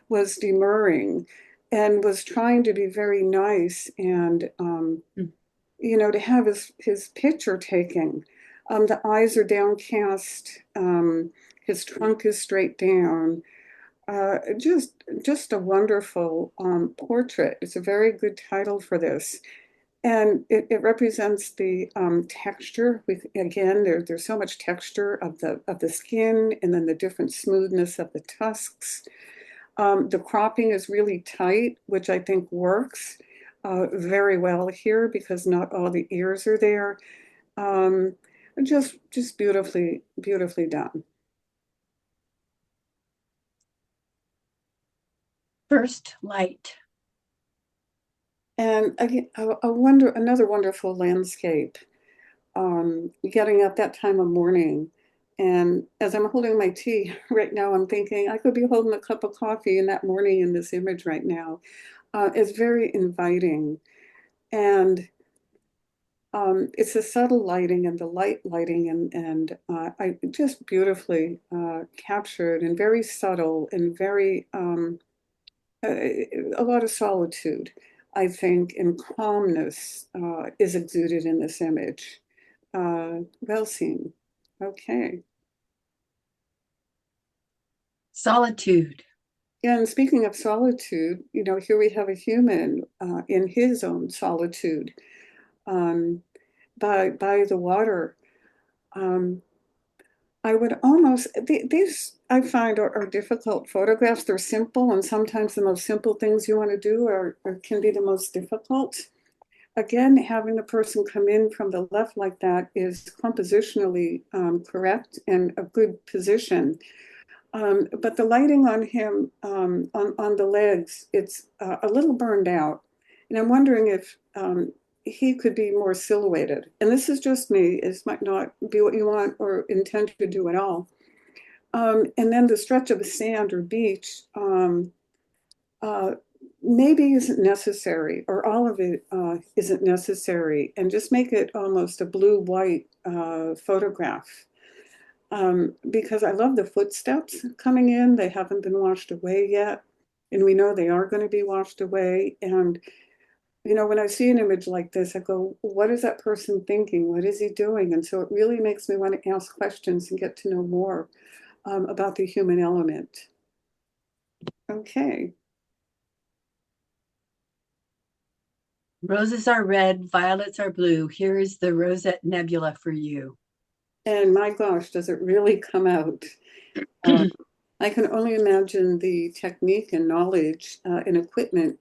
was demurring and was trying to be very nice and, you know, to have his picture taken. The eyes are downcast, his trunk is straight down. Just a wonderful portrait. It's a very good title for this. And it represents the texture. Again, there's so much texture of the skin and then the different smoothness of the tusks. The cropping is really tight, which I think works very well here because not all the ears are there. Um, just beautifully done. First light. And again, another wonderful landscape. Getting up that time of morning And as I'm holding my tea right now, I'm thinking I could be holding a cup of coffee in that morning in this image right now. It's very inviting. And it's the subtle lighting and the light lighting and I just beautifully captured and very subtle and very a lot of solitude, I think, and calmness is exuded in this image. Well seen. Okay. Solitude. And speaking of solitude, here we have a human in his own solitude um, by the water. Um, I would almost, these I find are difficult photographs. They're simple, and sometimes the most simple things you want to do can be the most difficult. Again, having the person come in from the left like that is compositionally correct and a good position. But the lighting on him, on the legs, it's a little burned out. And I'm wondering if he could be more silhouetted. And this is just me. This might not be what you want or intend to do at all. And then the stretch of the sand or beach uh, maybe isn't necessary, or all of it isn't necessary, and just make it almost a blue-white photograph. Because I love the footsteps coming in. They haven't been washed away yet. And we know they are going to be washed away. And, when I see an image like this, I go, what is that person thinking? What is he doing? And so it really makes me want to ask questions and get to know more about the human element. Okay. Roses are red, violets are blue. Here is the Rosette Nebula for you. And my gosh, does it really come out? I can only imagine the technique and knowledge and equipment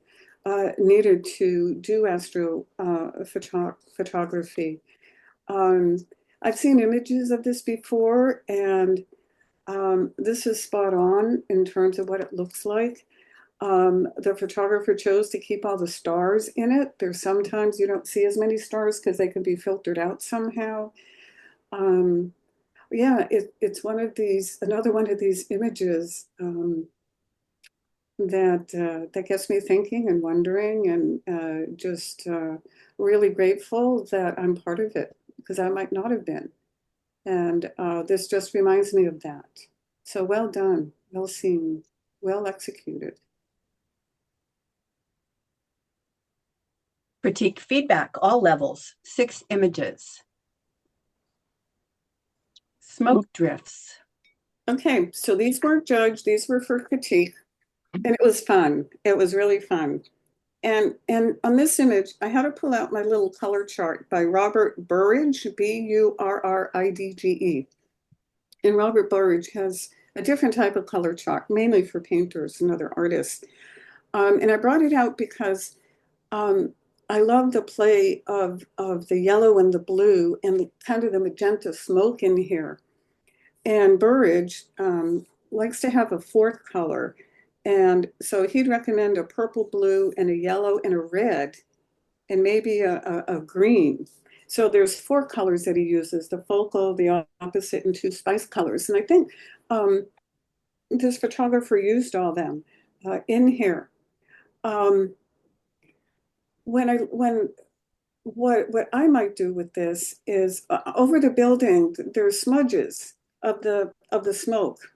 needed to do photography. I've seen images of this before, and this is spot on in terms of what it looks like. The photographer chose to keep all the stars in it. There's sometimes you don't see as many stars because they can be filtered out somehow. Yeah, it's another one of these images that gets me thinking and wondering, and just really grateful that I'm part of it, because I might not have been. And this just reminds me of that. So well done, well seen, well executed. Critique feedback, all levels, 6 images. Smoke drifts. Okay, so these weren't judged, these were for critique, and it was fun. It was really fun. And on this image, I had to pull out my little color chart by Robert Burridge, Burridge. And Robert Burridge has a different type of color chart, mainly for painters and other artists. And I brought it out because I love the play of the yellow and the blue and the kind of the magenta smoke in here. And Burridge likes to have a fourth color. And so he'd recommend a purple, blue, and a yellow, and a red, and maybe a green. So there's 4 colors that he uses, the focal, the opposite, and 2 spice colors. And I think this photographer used all them in here. What I might do with this is over the building, there's smudges of the smoke.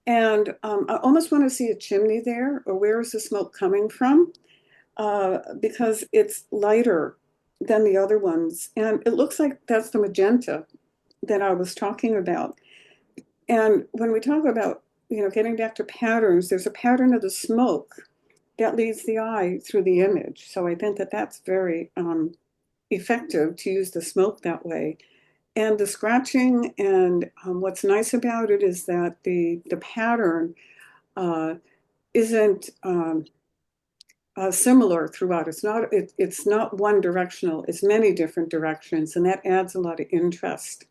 And I almost want to see a chimney there, or where is the smoke coming from? Because it's lighter than the other ones. And it looks like that's the magenta that I was talking about. And when we talk about, getting back to patterns, there's a pattern of the smoke that leads the eye through the image. So I think that that's very effective to use the smoke that way. And the scratching, and what's nice about it is that the pattern isn't similar throughout. It's not one directional. It's many different directions, and that adds a lot of interest.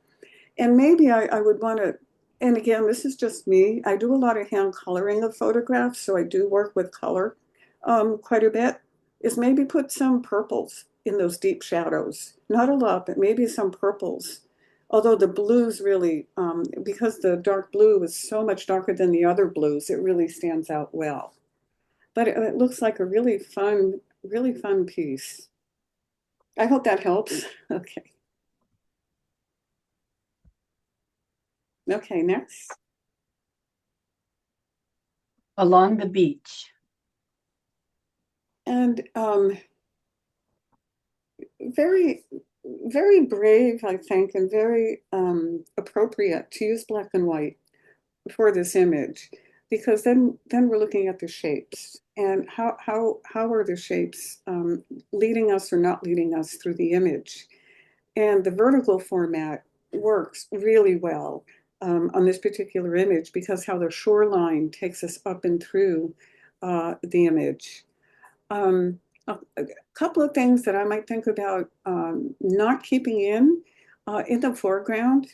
And maybe I would want to. And again, this is just me. I do a lot of hand coloring of photographs, so I do work with color quite a bit. Is maybe put some purples in those deep shadows. Not a lot, but maybe some purples Although the blues really, because the dark blue is so much darker than the other blues, it really stands out well. But it looks like a really fun piece. I hope that helps. Okay. Okay, next. Along the beach. And very, very brave, I think, and very appropriate to use black and white for this image, because then we're looking at the shapes and how are the shapes leading us or not leading us through the image. And the vertical format works really well on this particular image because how the shoreline takes us up and through the image. A couple of things that I might think about not keeping in the foreground.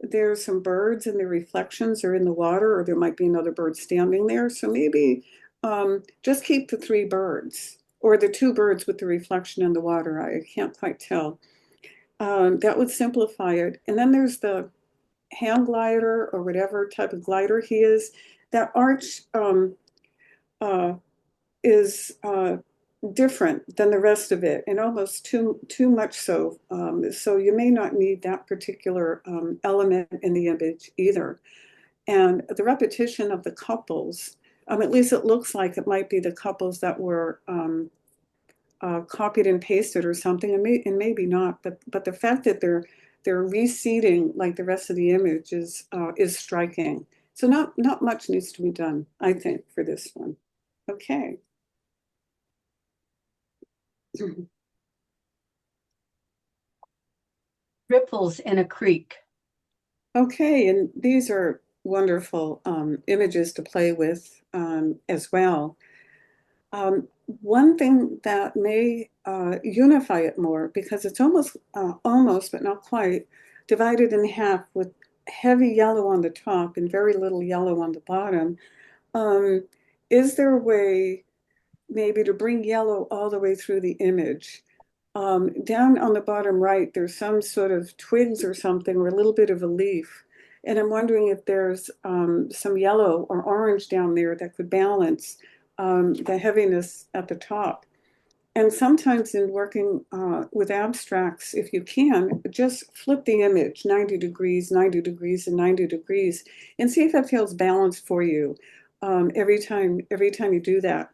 There's some birds and their reflections are in the water, or there might be another bird standing there. So maybe just keep the 3 birds or the 2 birds with the reflection in the water. I can't quite tell. That would simplify it. And then there's the hang glider or whatever type of glider he is. That arch is different than the rest of it, and almost too much so. So you may not need that particular element in the image either. And the repetition of the couples, at least it looks like it might be the couples that were copied and pasted or something, and maybe not. But the fact that they're reseating like the rest of the image is striking. So not much needs to be done, I think, for this one. Okay. Ripples in a creek. Okay, and these are wonderful images to play with as well. One thing that may unify it more, because it's almost, but not quite, divided in half with heavy yellow on the top and very little yellow on the bottom. Is there a way maybe to bring yellow all the way through the image? Down on the bottom right, there's some sort of twigs or something, or a little bit of a leaf. And I'm wondering if there's some yellow or orange down there that could balance the heaviness at the top. And sometimes in working with abstracts, if you can, just flip the image 90 degrees, 90 degrees, and 90 degrees, and see if that feels balanced for you every time you do that.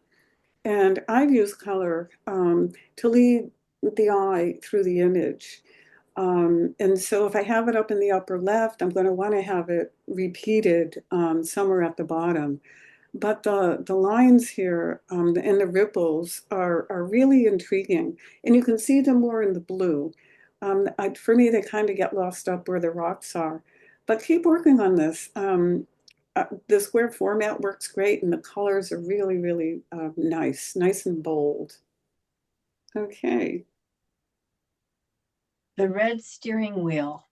And I've used color to lead the eye through the image. And so if I have it up in the upper left, I'm going to want to have it repeated somewhere at the bottom. But the lines here and the ripples are really intriguing. And you can see them more in the blue. For me, they kind of get lost up where the rocks are. But keep working on this. The square format works great, and the colors are really, really nice and bold. Okay. The red steering wheel.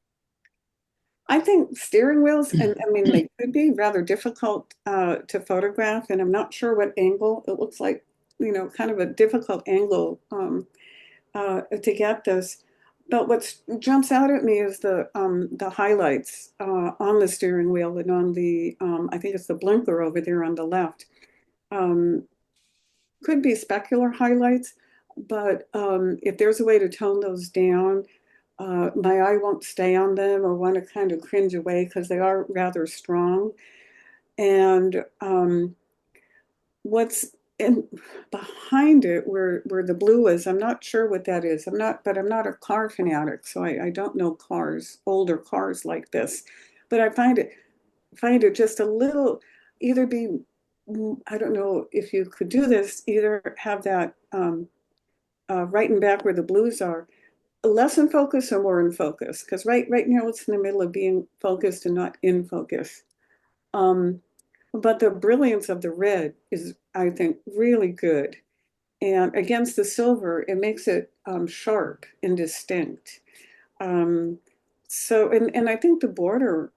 I think steering wheels, and I mean, they could be rather difficult to photograph, and I'm not sure what angle. It looks like, kind of a difficult angle to get this. But what jumps out at me is the highlights on the steering wheel and on the, I think it's the blinker over there on the left. Could be specular highlights, but if there's a way to tone those down, my eye won't stay on them or want to kind of cringe away because they are rather strong. And what's behind it, where the blue is, I'm not sure what that is. I'm not a car fanatic, so I don't know older cars like this. But I find it just a little, either be, I don't know if you could do this, either have that right and back where the blues are, less in focus or more in focus, because right now it's in the middle of being focused and not in focus. But the brilliance of the red is, I think, really good. And against the silver, it makes it sharp and distinct. So, and I think the border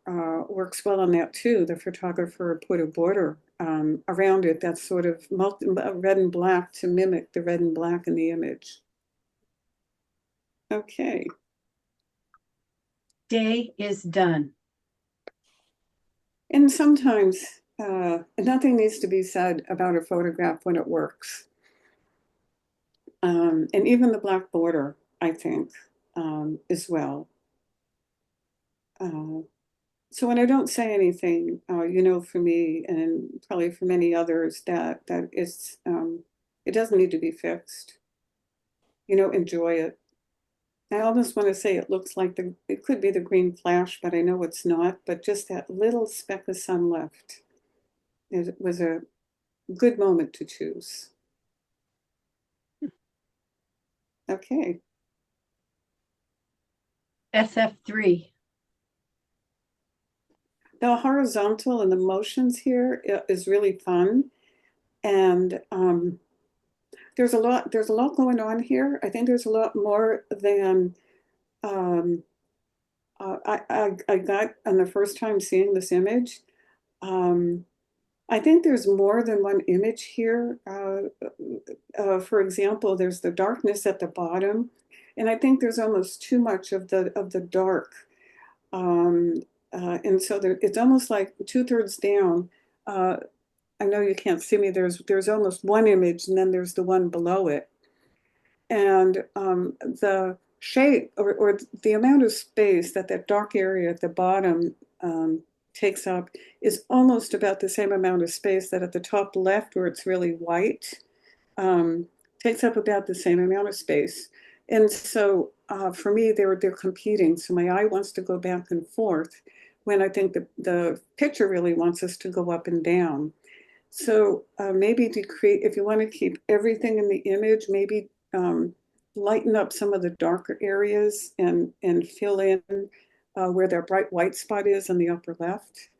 works well on that too. The photographer put a border around it that's sort of red and black to mimic the red and black in the image. Okay. day is done. And sometimes nothing needs to be said about a photograph when it works. And even the black border, I think, as well. So when I don't say anything, for me and probably for many others, that it's it doesn't need to be fixed. Enjoy it. I almost want to say it looks like it could be the green flash, but I know it's not. But just that little speck of sun left, it was a good moment to choose. Okay. SF3. The horizontal and the motions here is really fun. And there's a lot going on here. I think there's a lot more than I got on the first time seeing this image. I think there's more than one image here. For example, there's the darkness at the bottom, and I think there's almost too much of the dark. And so it's almost like 2/3 down. I know you can't see me. There's almost one image, and then there's the one below it. And the shape or the amount of space that dark area at the bottom takes up is almost about the same amount of space that at the top left, where it's really white, takes up about the same amount of space. And so for me, they're competing. So my eye wants to go back and forth when I think the picture really wants us to go up and down. So maybe if you want to keep everything in the image, maybe lighten up some of the darker areas and fill in where their bright white spot is in the upper left.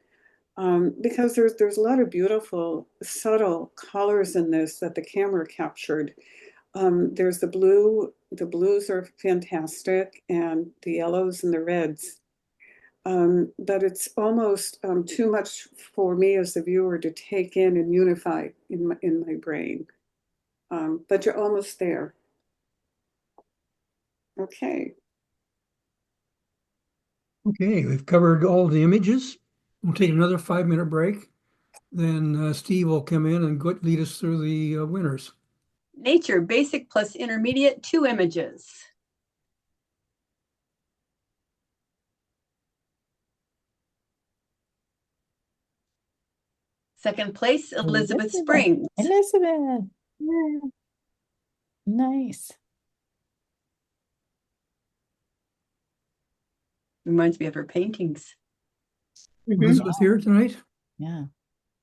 Because there's a lot of beautiful, subtle colors in this that the camera captured. There's the blues are fantastic, and the yellows and the reds. But it's almost too much for me as the viewer to take in and unify in my brain. But you're almost there. Okay. Okay, we've covered all the images. We'll take another 5-minute break. Then Steve will come in and lead us through the winners. Nature, basic plus intermediate, 2 images. Second place, Elizabeth Springs. Elizabeth. Yeah. Nice. Reminds me of her paintings. Elizabeth here tonight? Yeah.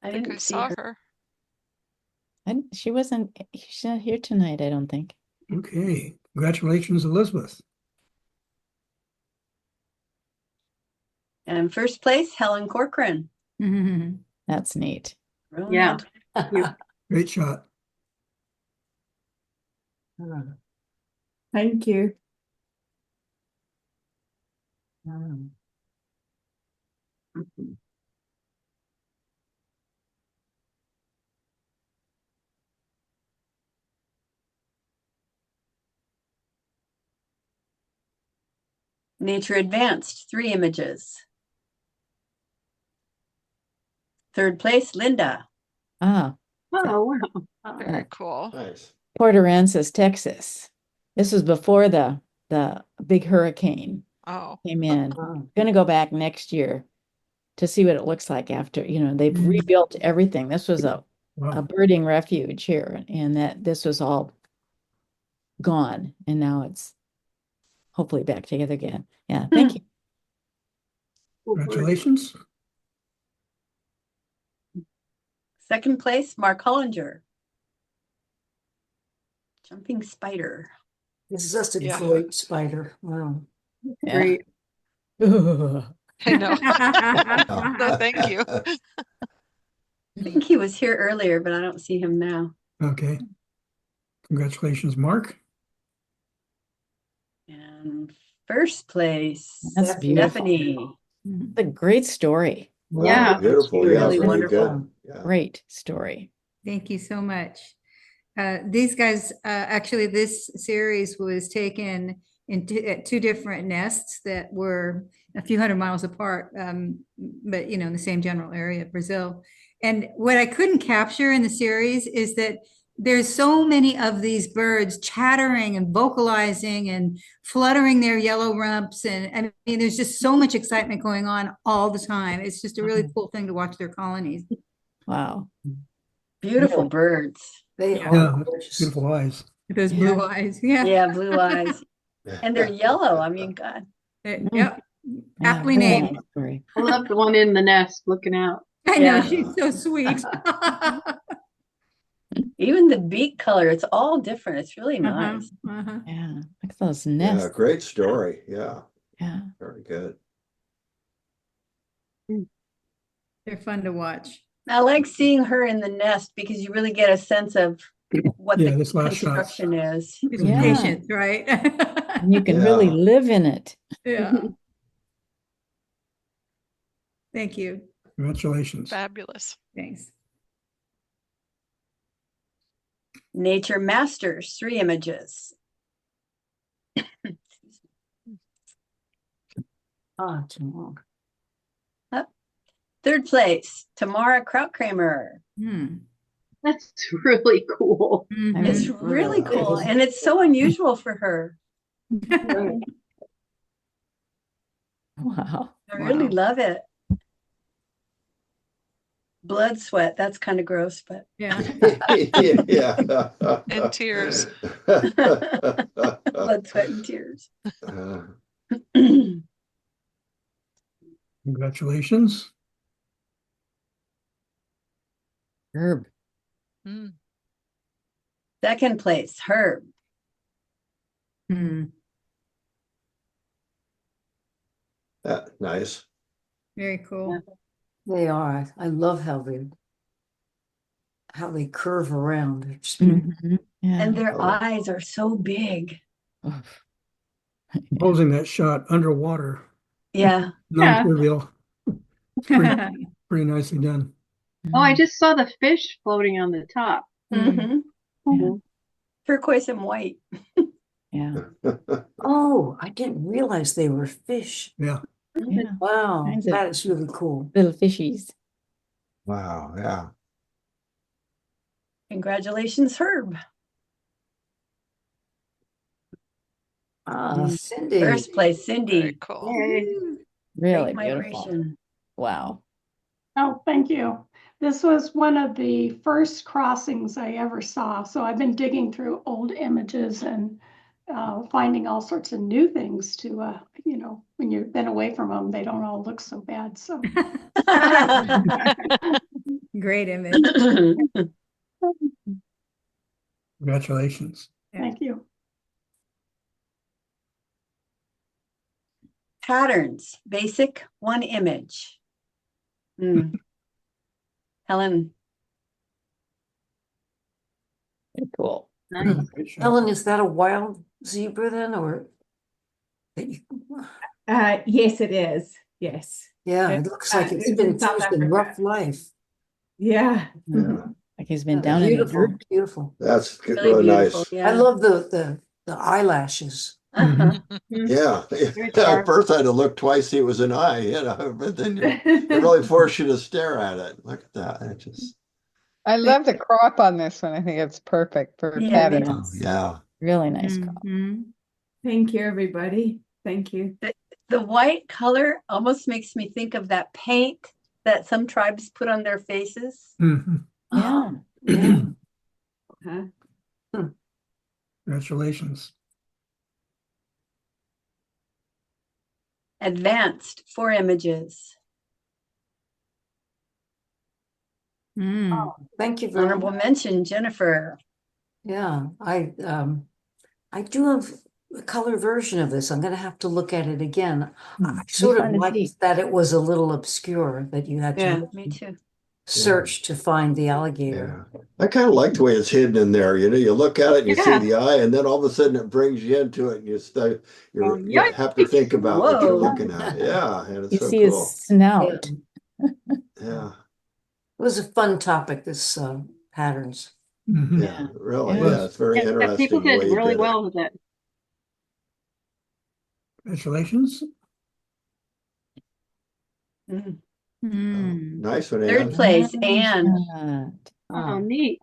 I think didn't I see saw her. her. She's not here tonight, I don't think. Okay, congratulations, Elizabeth. And first place, Helen Corcoran. That's neat. Yeah. Great shot. Thank you. Nature Advanced, 3 images. Third place, Linda. Ah, Oh, wow. Very cool. Nice. Port Aransas, Texas. This was before the big hurricane Oh, came in. Oh. Gonna go back next year to see what it looks like after, they've rebuilt everything. This was a Wow. birding refuge here, and this was all gone, and now it's hopefully back together again. Yeah, thank you. Congratulations. Second place, Mark Hollinger. Jumping Spider. This is just a Yeah. great spider. Wow. Yeah. Great. I know. No, thank you. I think he was here earlier, but I don't see him now. Okay. Congratulations, Mark. And first place, That's beautiful. Stephanie. It's a great story. Wow, Yeah, beautiful. it's Yeah, really very wonderful. good. Yeah. Great story. Thank you so much. These guys, actually, this series was taken at two different nests that were a few hundred miles apart, but in the same general area of Brazil. And what I couldn't capture in the series is that there's so many of these birds chattering and vocalizing and fluttering their yellow rumps. And I mean, there's just so much excitement going on all the time. It's just a really cool thing to watch their colonies. Wow. Beautiful Really? birds. They Yeah, are gorgeous. beautiful eyes. With those blue eyes. Yeah. Yeah, blue eyes. And they're yellow. I mean, God. Yep. Yeah, Aptly very named. nice story. I love the one in the nest looking out. I know, Yeah. she's so sweet. Even the beak color, it's all different. It's really Uh-huh, nice. uh-huh. Yeah, look at those Yeah, nests. great story. Yeah, Yeah. very good. They're fun to watch. I like seeing her in the nest because you really get a sense of what Yeah, the this last shot. construction is. It's Yeah. patience, right? And you can really Yeah. live in it. Yeah. Thank you. Congratulations. Fabulous. Thanks. Nature Masters, 3 images. Ah, too long. Third place, Tamara Krautkramer. Hmm. That's really cool. Mhm. It's really cool, and it's so unusual for her. Wow. I really Wow. love it. Blood sweat, that's kind of gross, but Yeah. Yeah. And tears. blood, sweat, and tears. Congratulations. Herb. Mm. Second place, Herb. Hmm. Nice. Very cool. They are. I love how they curve around. They're just beautiful. Mhm. Yeah. And their Oh. eyes are so big. Oof. Composing that shot underwater, Yeah. non-trivial, pretty nicely done. Oh, I just saw the fish floating on the top. Mm. Mhm. Turquoise and white. Yeah. Oh, I didn't realize they were fish. Yeah. Yeah. Wow, Kinds of- that is really cool. Little fishies. Wow, yeah. Congratulations, Herb. Ah, Cindy. First place, Very Cindy. cool. Really Great beautiful. migration. Wow. Oh, thank you. This was one of the first crossings I ever saw. So I've been digging through old images and finding all sorts of new things to, when you've been away from them, they don't all look so bad. So Great image. Congratulations. thank you. Patterns, basic, 1 image. Helen, Very cool. Nice. Great shot. Helen, is that a wild zebra then, or? that you- Yes, it is. Yes. Yeah, it It's, looks like it's it's been in South through some Africa. rough life. Yeah. Yeah. Like he's been down in the Beautiful, dirt. beautiful. That's really really beautiful. nice. Yeah. I love the eyelashes. Uh-huh. Yeah. Very At sharp. first I had to look twice, see it was an eye, but then it really forced you to stare at it. Look at that. It just, I love the crop on this one. I think it's perfect for Yeah, patterns. oh, yeah. Really nice crop. Mhm. Thank you, everybody. Thank you. The white color almost makes me think of that paint that some tribes put on their faces. Mhm. Yeah. Yeah. Huh? Congratulations. Advanced, 4 images. Mm. Thank you very Honorable much. mention, Jennifer. Yeah, I do have a color version of this. I'm gonna have to look at it again. I sort fun of to liked see. that it was a little obscure, that you had Yeah, to me too. search to find the alligator. Yeah. I kind of like the way it's hidden in there. You know, you look at it and you Yeah. see the eye, and then all of a sudden it brings you into it, and you yeah. have to think about what you're Whoa. looking at. Yeah, and it's You so see cool. his snout. Yeah, It was a fun topic, this patterns. Mhm. yeah, really. Yeah. Yeah, it's very Yeah, people interesting the way did you really did it. well with it. Congratulations. Mm. Nice one, Third Ann. place, Anne. Oh, neat.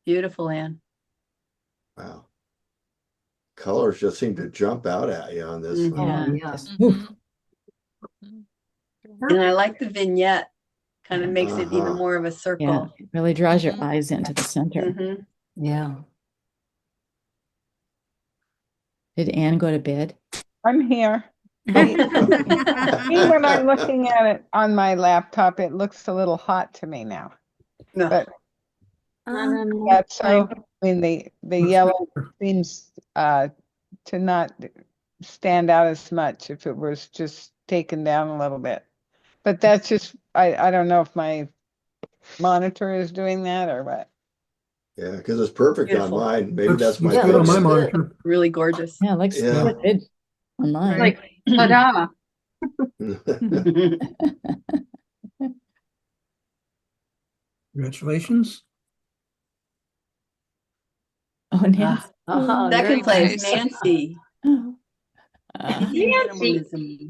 Beautiful, Anne. Wow. Colors just seem to jump out at you on this Mhm. one. Oh, Yeah, yeah. just, Mhm. And I like the vignette. Kind of Yeah. makes it even Uh-huh. more of a yeah, circle. it really draws your Mhm. eyes into the center. Mhm. Yeah. Did Anne go to bed? I'm here. See, when I'm looking at it on my laptop, it looks a little hot to me now. No. But Not on my that's so, time. I mean, the Looks yellow better. seems to not stand out as much if it was just taken down a little bit. But that's just, I don't know if my monitor is doing that or what. Yeah, because it's perfect on Beautiful. mine. Maybe that's my looks good on my looks good. monitor. Really gorgeous. Yeah, it looks Yeah. good on mine. Like, ta-da. Congratulations. Oh, Nancy. Uh-huh, Second very place, nice. Nancy. Oh. Easy Nancy.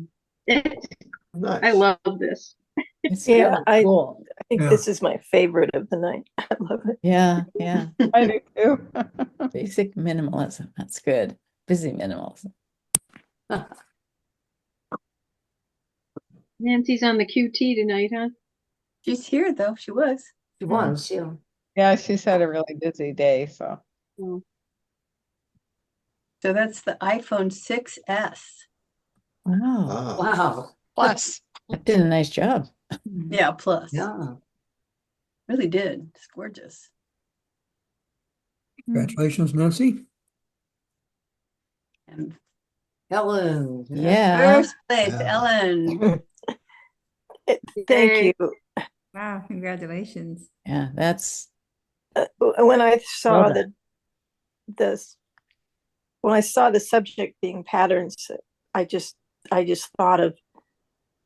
minimalism. I Nice. love this. It's Yeah, really I cool. think Yeah. this is my favorite of the night. I love it. Yeah, yeah. I do too. Basic minimalism. That's good. Busy minimalism. Nancy's on the QT tonight, huh? She's here though. She was. She was, yeah. Yeah, she's had a really busy day, so. Oh, So that's the iPhone 6S. Wow. Wow. Wow. Plus. That did a nice job. Yeah, plus. Yeah. Really did. It's gorgeous. Congratulations, Nancy. And Ellen. Yeah. first place, Yeah. Ellen. Thank Yay. you. Wow, congratulations. Yeah, that's When I saw Well done. when I saw the subject being patterns, I just thought of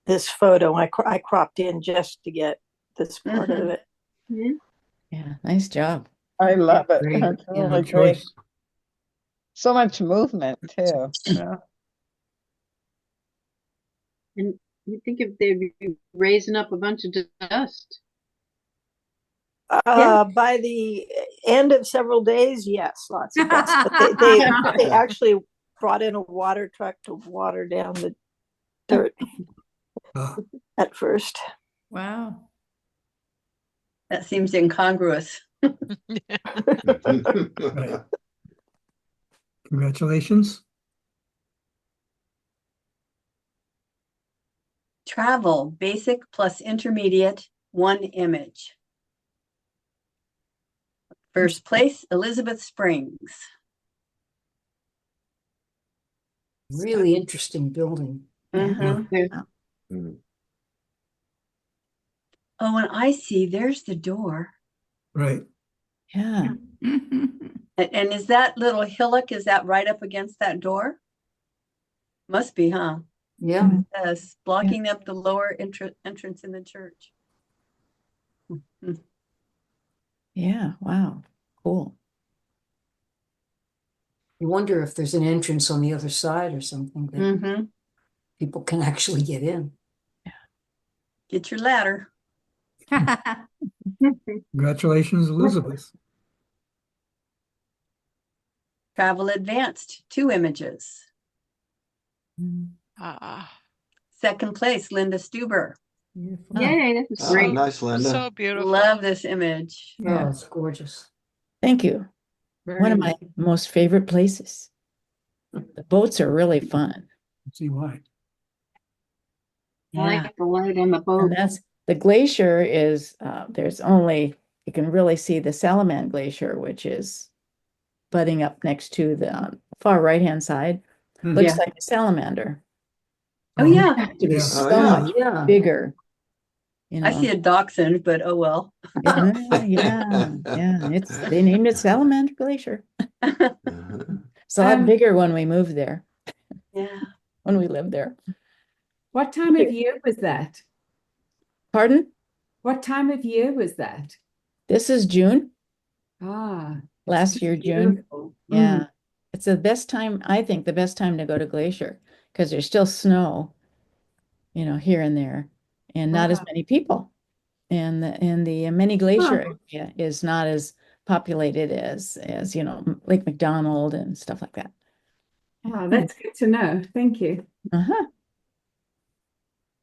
this photo. I cropped in just to get this part of it. Mhm. yeah, nice job. I love it. Great, It's yeah. really Good great. choice. So much movement too. Yeah. And you think if they'd be raising up a bunch of dust. By the end of several days, yes, lots of dust. But they actually brought in a water truck to water down the dirt Uh, at first. Wow. That seems incongruous. right. Congratulations. Travel, basic plus intermediate, one image. First place, Elizabeth Springs. Really interesting building. Mhm. Mm. Oh, and I see there's the door. Right. Yeah. And is that little hillock, is that right up against that door? Must be, huh? Yeah. Yes, blocking up the lower entrance in the church. Yeah. Wow. Cool. You wonder if there's an entrance on the other side or something that Mm-hmm. people can actually get in. Get your ladder. Congratulations, Elizabeth. Travel advanced, 2 images. Ah, Second place, Linda Stuber. Beautiful. Yay, this is Oh, great. nice, Linda. so beautiful. Love this image. Yeah. Oh, it's gorgeous. Thank you. Very One of my nice. most favorite places. The boats are really fun. Let's see why. I like the light on the boat. And that's the glacier is there's only you can really see the Salaman Glacier, which is butting up next to the far right hand side. Hmm. Looks Yeah. like a salamander. Oh, yeah. To be Yeah. so Oh, yeah. much Yeah. bigger. You I know, see a dachshund, but oh well. yeah, yeah. They named it Salamander Glacier. Uh-huh. It's a lot Um, bigger when we moved there, Yeah. when we lived there. What time of year was that? Pardon? What time of year was that? This is June, Ah, it's last just year, June. beautiful. Yeah. it's the best time, I think, the best time to go to Glacier because there's still snow, here and there, and not as many people. And the mini glacier area is not as populated as Lake McDonald and stuff like that. Oh, that's good to know. Thank you. Uh-huh.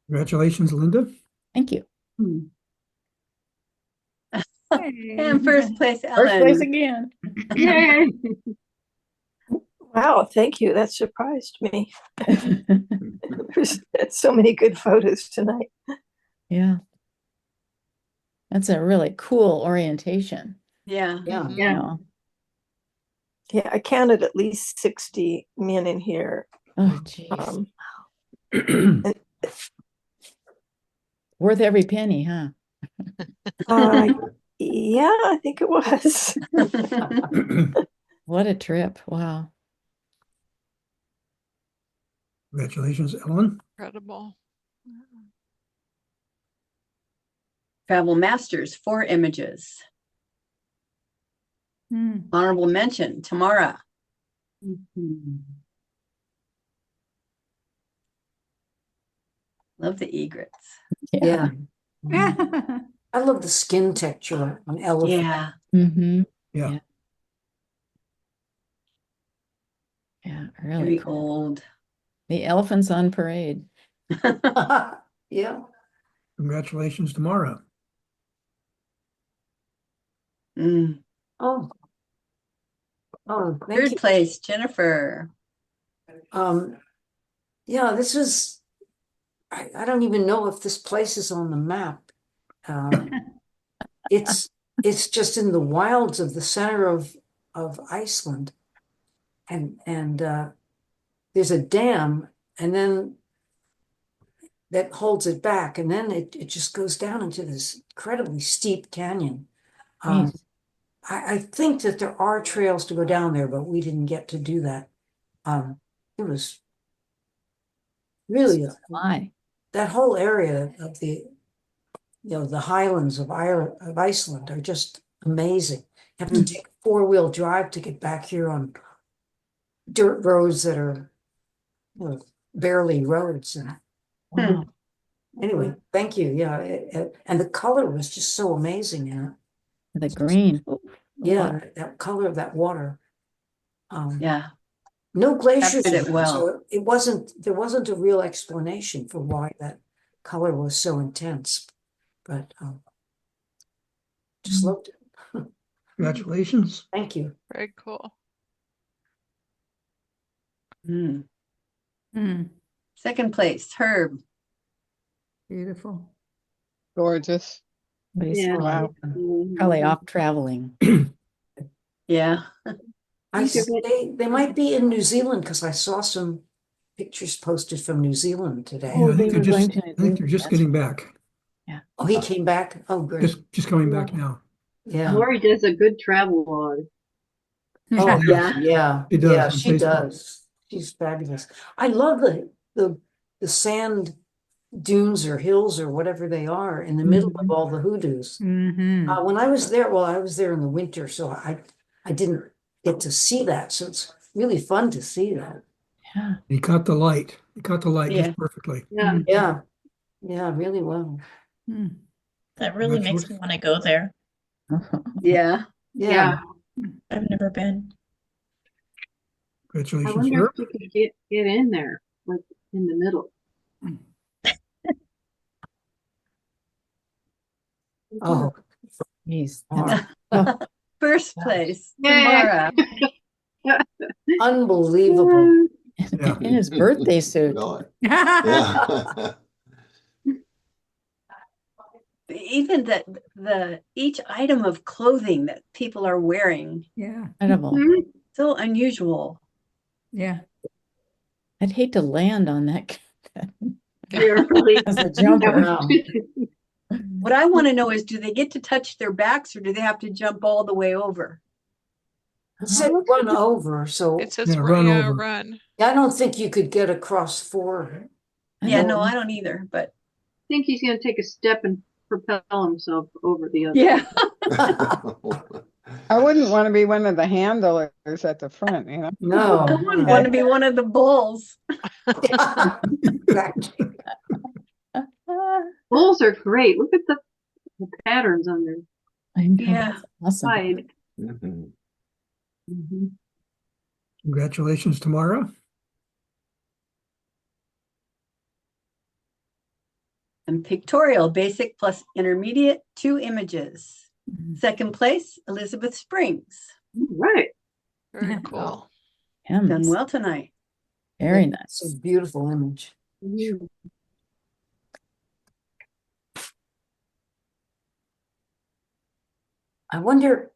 Congratulations, Linda. Thank you. And first place, First place Ellen. again. Yay. Wow, thank you. That surprised me. There's so many good photos tonight. Yeah. That's a really cool orientation. Yeah. Yeah. Yeah. Yeah, I counted at least 60 men in here. Oh, geez. And, Worth every penny, huh? yeah, I think it was. What a trip. Wow. Congratulations, Ellen. Incredible. Travel Masters, 4 images. Honorable mention, Tamara. Love the egrets. Yeah. Yeah. I love the skin texture on elephant. Yeah. Mm-hmm. Yeah. Yeah, really Very cool. old. The elephants on parade. Yeah. Congratulations, Tamara. Mm. Oh. Oh, thank Third you. place, Jennifer. Yeah, this is, I don't even know if this place is on the map. It's just in the wilds of the center of Iceland. And there's a dam, and then that holds it back, and then it just goes down into this incredibly steep canyon. Nice. I think that there are trails to go down there, but we didn't get to do that. It was really Fly. that whole area of the highlands of Iceland are just amazing. You have to take a 4-wheel drive to get back here on dirt roads that are barely roads. And Wow. anyway, thank you. Yeah, and the color was just so amazing in it. The green. Yeah, that color of that water. Yeah. No glaciers, Captured it well. so there wasn't a real explanation for why that color was so intense, but just loved it. Congratulations. Thank you. Very cool. Mm. Mm, Second place, Herb. beautiful. Gorgeous. But he's Yeah. Wow. probably off traveling. Yeah. They might be in New Zealand because I saw some pictures posted from New Zealand today. Oh, Yeah, I think they they're were just, going to I think they're just That's getting back. Yeah. Oh, he came back. Oh, great. Just coming back now. Yeah. Lori does a good travel log. Oh, Yeah. yeah. She does Yeah, on she Facebook. does. She's fabulous. I love the sand dunes or hills or whatever they are in the middle of all the hoodoos. Mm-hmm. When I was there, well, I was there in the winter, so I didn't get to see that. So it's really fun to see that. Yeah. He caught the light. He caught the light Yeah. just perfectly. Yeah. Yeah. Yeah, really well. Mm. That really makes me want to go there. Yeah. Yeah. I've never been. I Congratulations, wonder Herb. if you could get in there, like in the middle. Oh, Jeez. wow. First place, Yay. Tamara. Unbelievable. Yeah. In his birthday suit. Really? Yeah. Even the each item of clothing that people are wearing, Yeah. Incredible. so unusual. Yeah. I'd hate to land on that They're really as a jumper. Wow. What I want to know is, do they get to touch their backs or do they have to jump all the way over? It said run over, so It says Yeah, run yeah, over. run. I don't think you could get across 4. Yeah, no, I don't either, but I think he's going to take a step and propel himself over the other. yeah. I wouldn't want to be one of the handlers at the front, you know? I No. wouldn't want to be one of the bulls. Exactly. Bulls are great. Look at the patterns on their I know, Yeah. that's awesome. side. Mhm. Mhm. Congratulations, Tamara. And Pictorial, basic plus intermediate, 2 images. Second place, Elizabeth Springs. All right. Very Yeah. cool. Done Hems. well tonight. Very It's a nice. beautiful image. Mhm. I wonder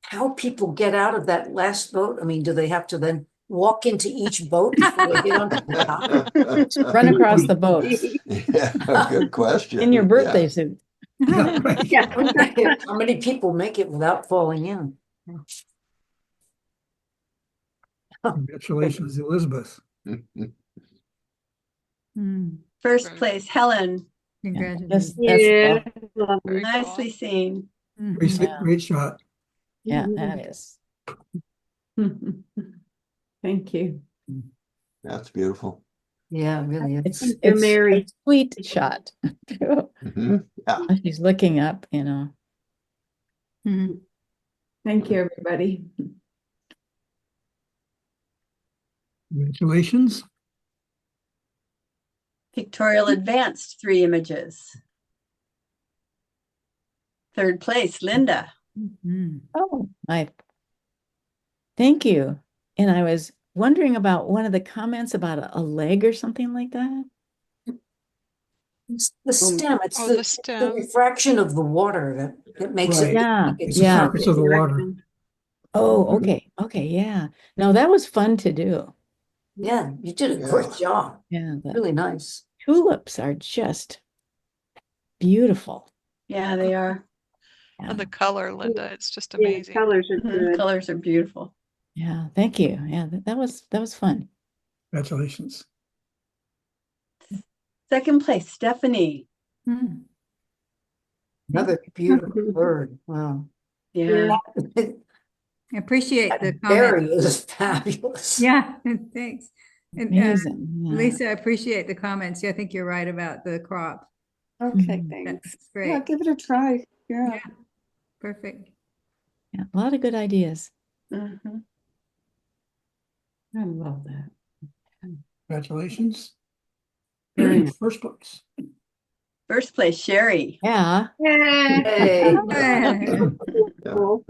how people get out of that last boat. I mean, do they have to then walk into each boat before they get onto the top? Run across the boats Yeah, good question. in your birthday Yeah. suit. Yeah, right. Yeah. How many people make it without falling in? Congratulations, Elizabeth. Mm, First Very- place, Helen. Congratulations. That's Yeah. awesome. Lovely. Very Nicely seen. Great, Mhm. Yeah. great shot. Yeah, Mhm. that is. Thank you. That's beautiful. Yeah, it really is. Thank you, It's Mary. a sweet shot. Mhm. Yeah. She's looking up, you know. Mhm. Thank you, everybody. Congratulations. Pictorial advanced, 3 images. Third place, Linda. Mhm. Oh, thank you. And I was wondering about one of the comments about a leg or something like that. It's the stem. It's Oh, the, the it's the stem. refraction of the water that makes Right. it. Yeah, It's the yeah. surface of the water. Oh, okay. Okay, yeah. No, that was fun to do. Yeah, you did a great Yeah. job. Yeah, the Really nice. tulips are just beautiful. Yeah, they are. Yeah, And the color, Linda, it's just Yeah, the amazing. colors are Mhm. good. Colors are beautiful. yeah. Thank you. Yeah, that was fun. Congratulations. Second place, Stephanie. Mm. Another beautiful bird. Wow. Yeah. I appreciate the That comment. berry is fabulous. Yeah, thanks. And Amazing. Yeah. Lisa, I appreciate the comments. Yeah, I think you're right about the crop. Okay, Mhm. thanks. That's Yeah, great. give it a try. Yeah. Yeah, perfect. Yeah, a lot of good ideas. Mhm. I love that. Congratulations. Very nice. First place. First place, Sherry. Yeah. Hey. Cool.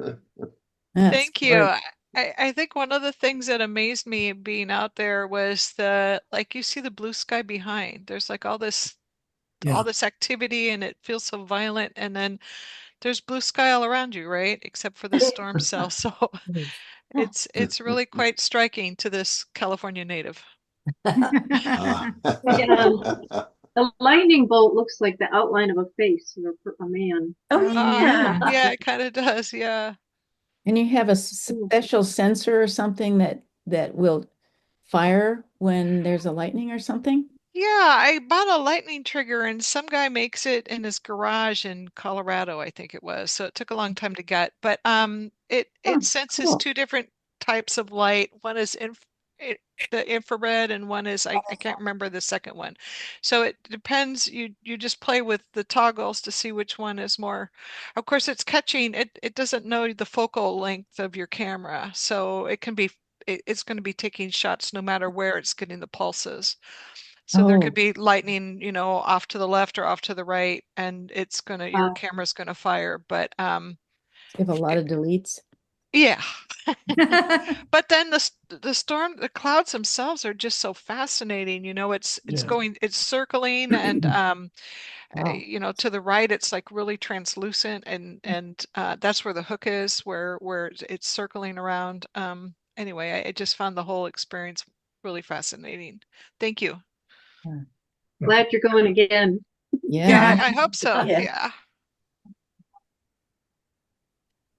That's Thank you. great. I think one of the things that amazed me being out there was like you see the blue sky behind. There's like all this Yeah. activity and it feels so violent, and then there's blue sky all around you, right? Except for the storm cell. So it's really quite striking to this California native. Ah. The lightning bolt looks like the outline of a face or a man. Oh, yeah. Yeah, it kind of does. Yeah. And you have a special sensor or something that will fire when there's a lightning or something? Yeah, I bought a lightning trigger and some guy makes it in his garage in Colorado, I think it was. So it took a long time to get, but it senses cool. 2 different types of light. One is the infrared and one is I can't remember the second one. So it depends. You just play with the toggles to see which one is more. Of course, it's catching it doesn't know the focal length of your camera, so it can be it's going to be taking shots no matter where it's getting the pulses. So there could Oh, be lightning, off to the left or off to the right, and your camera's gonna fire. But you have a lot of deletes. yeah. But then the clouds themselves are just so fascinating. It's Yeah. it's circling, and Wow. to the right it's like really translucent, and that's where the hook is, where it's circling around. Anyway, I just found the whole experience really fascinating. Thank you. Glad you're going again. Yeah, Yeah. I hope so. Yeah. Yeah.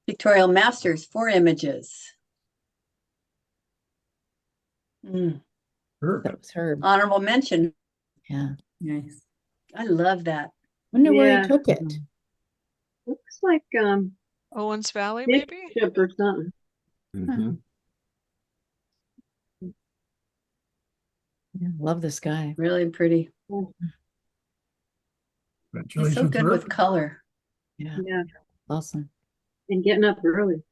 Pictorial Masters, 4 images. Mm. That was Herb. Honorable mention. Yeah. Nice. I love that. Wonder where he Yeah. took it. Looks like Owens Valley, Big maybe? ship or something. Mhm. Yeah, love this guy. Really pretty. He's so Congratulations, good sir. with color. Yeah, Yeah, awesome. and getting up early.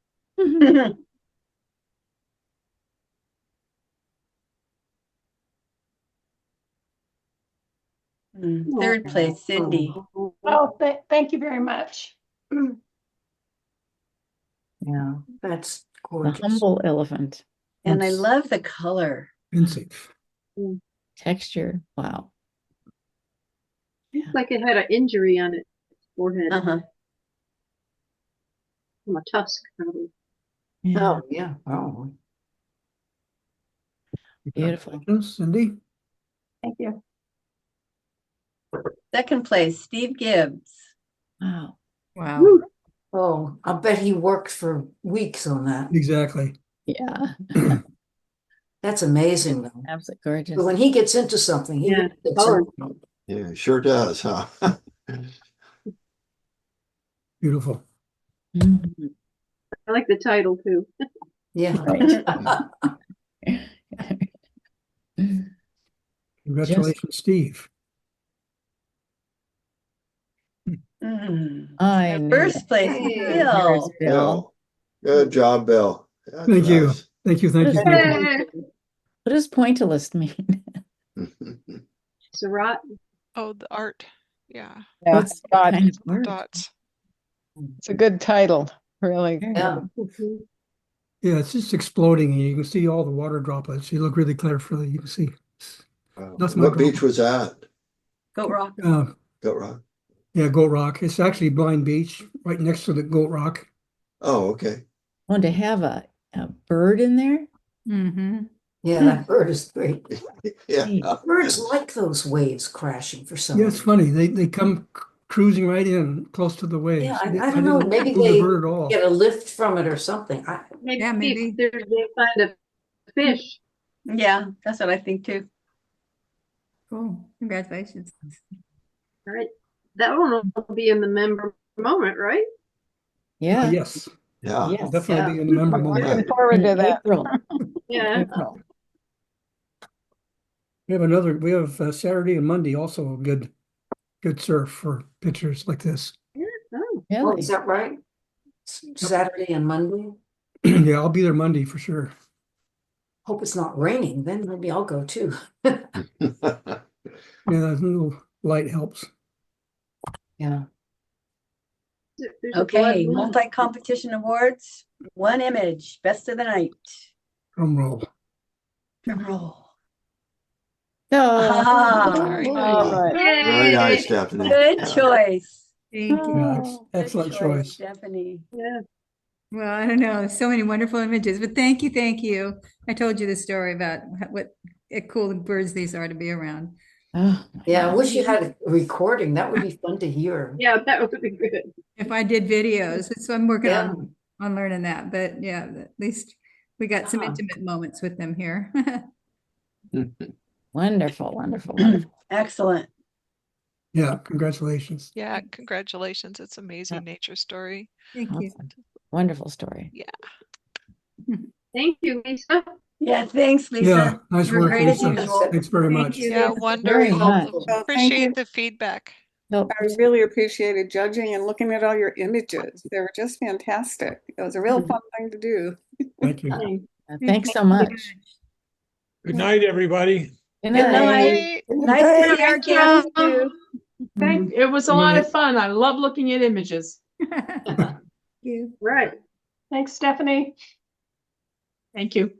Third place, Cindy. Oh, thank you very much. Yeah, that's The gorgeous. humble elephant. And I s- love the color. Pensive. texture. Wow. Looks like it had an injury on its forehead Uh-huh. from a tusk, probably. Yeah, Oh, yeah, oh. beautiful. Congratulations, Cindy. Thank you. Second place, Steve Gibbs. Wow. Wow. Woo. Oh, I bet he worked for weeks on that. Exactly. Yeah, That's amazing, though. absolutely gorgeous. But when he gets into something, he Yeah, really gets color. into it. Yeah, it sure does, huh? Beautiful. Mhm. I like the title too. Yeah. Congratulations, Steve. I And knew first it. place, Hey, Bill. Bill. Good job, Bill. That's Thank you. nice. Thank you. Thank you. What Thank you. Hey, does pointillist mean? Surratt. Oh, the art. Yeah, Yeah, What's God, kind of art? dots. it's a good title, really. Very Yeah. Mhm. Yeah, it's just exploding, and you can see all the water droplets. You look really clear for you can see. Wow. That's my What beach drawing. was that? Goat Rock. Goat Rock. Yeah, Goat Rock. It's actually Blind Beach, right next to the Goat Rock. Oh, okay. Oh, to have a bird in there? Mm-hmm. Yeah, that bird is great. Yeah. Neat. Birds like those waves crashing for some Yeah, it's reason. funny. They come cruising right in close to the waves. Yeah, I I don't know. didn't Maybe move the they bird at all. get a lift from it or something. Maybe, Yeah, maybe. they find a fish. Yeah, that's what I think too. Cool. Congratulations. All right. That one will be in the member moment, right? Yeah. Yes, Yeah. Yes. definitely Yeah. be in the member I'm moment. looking forward In to that. April. Yeah. April. We have Saturday and Monday also good surf for pictures like this. Oh, Oh, Really? is that right? Saturday and Monday? Yeah, I'll be there Monday for sure. Hope it's not raining, then maybe I'll go too. Yeah, that little light helps. Yeah. there's a blood Okay, moon. multi-competition awards, one image, best of the night. Drum roll. Drum roll. Oh, Ah, Very All nice. right. Very Yay. nice, Stephanie. good Yeah. choice. Thank you. Yeah, oh, Good excellent choice. Stephanie. Yeah. Well, I don't know, so many wonderful images, but thank you, thank you. I told you the story about what cool birds these are to be around. oh my Yeah, I God. wish you had a recording. That would be fun to hear. Yeah, that would be good. If I did videos, so I'm working Yeah. on learning that, but yeah, at least we got some Ah. intimate moments with them here. Wonderful, wonderful, wonderful. Excellent. Yeah, congratulations. Yeah, congratulations. It's amazing nature story. Thank you. Awesome. Wonderful story. Yeah. Thank you, Lisa. Yeah, thanks, Lisa. Yeah, nice You were work, great as Lisa. usual. Thanks very Thank much. you. Yeah, Very wonderful. much. Well, thank Appreciate you. the feedback. So, I really appreciated judging and looking at all your images. They were just fantastic. It was a real fun thing to do. Thank you. thanks so much. Good night, everybody. Good Good night. night. Nice to see our cats too. It was a lot of fun. I love looking at images. Thank you. Right. Thanks, Stephanie. Thank you.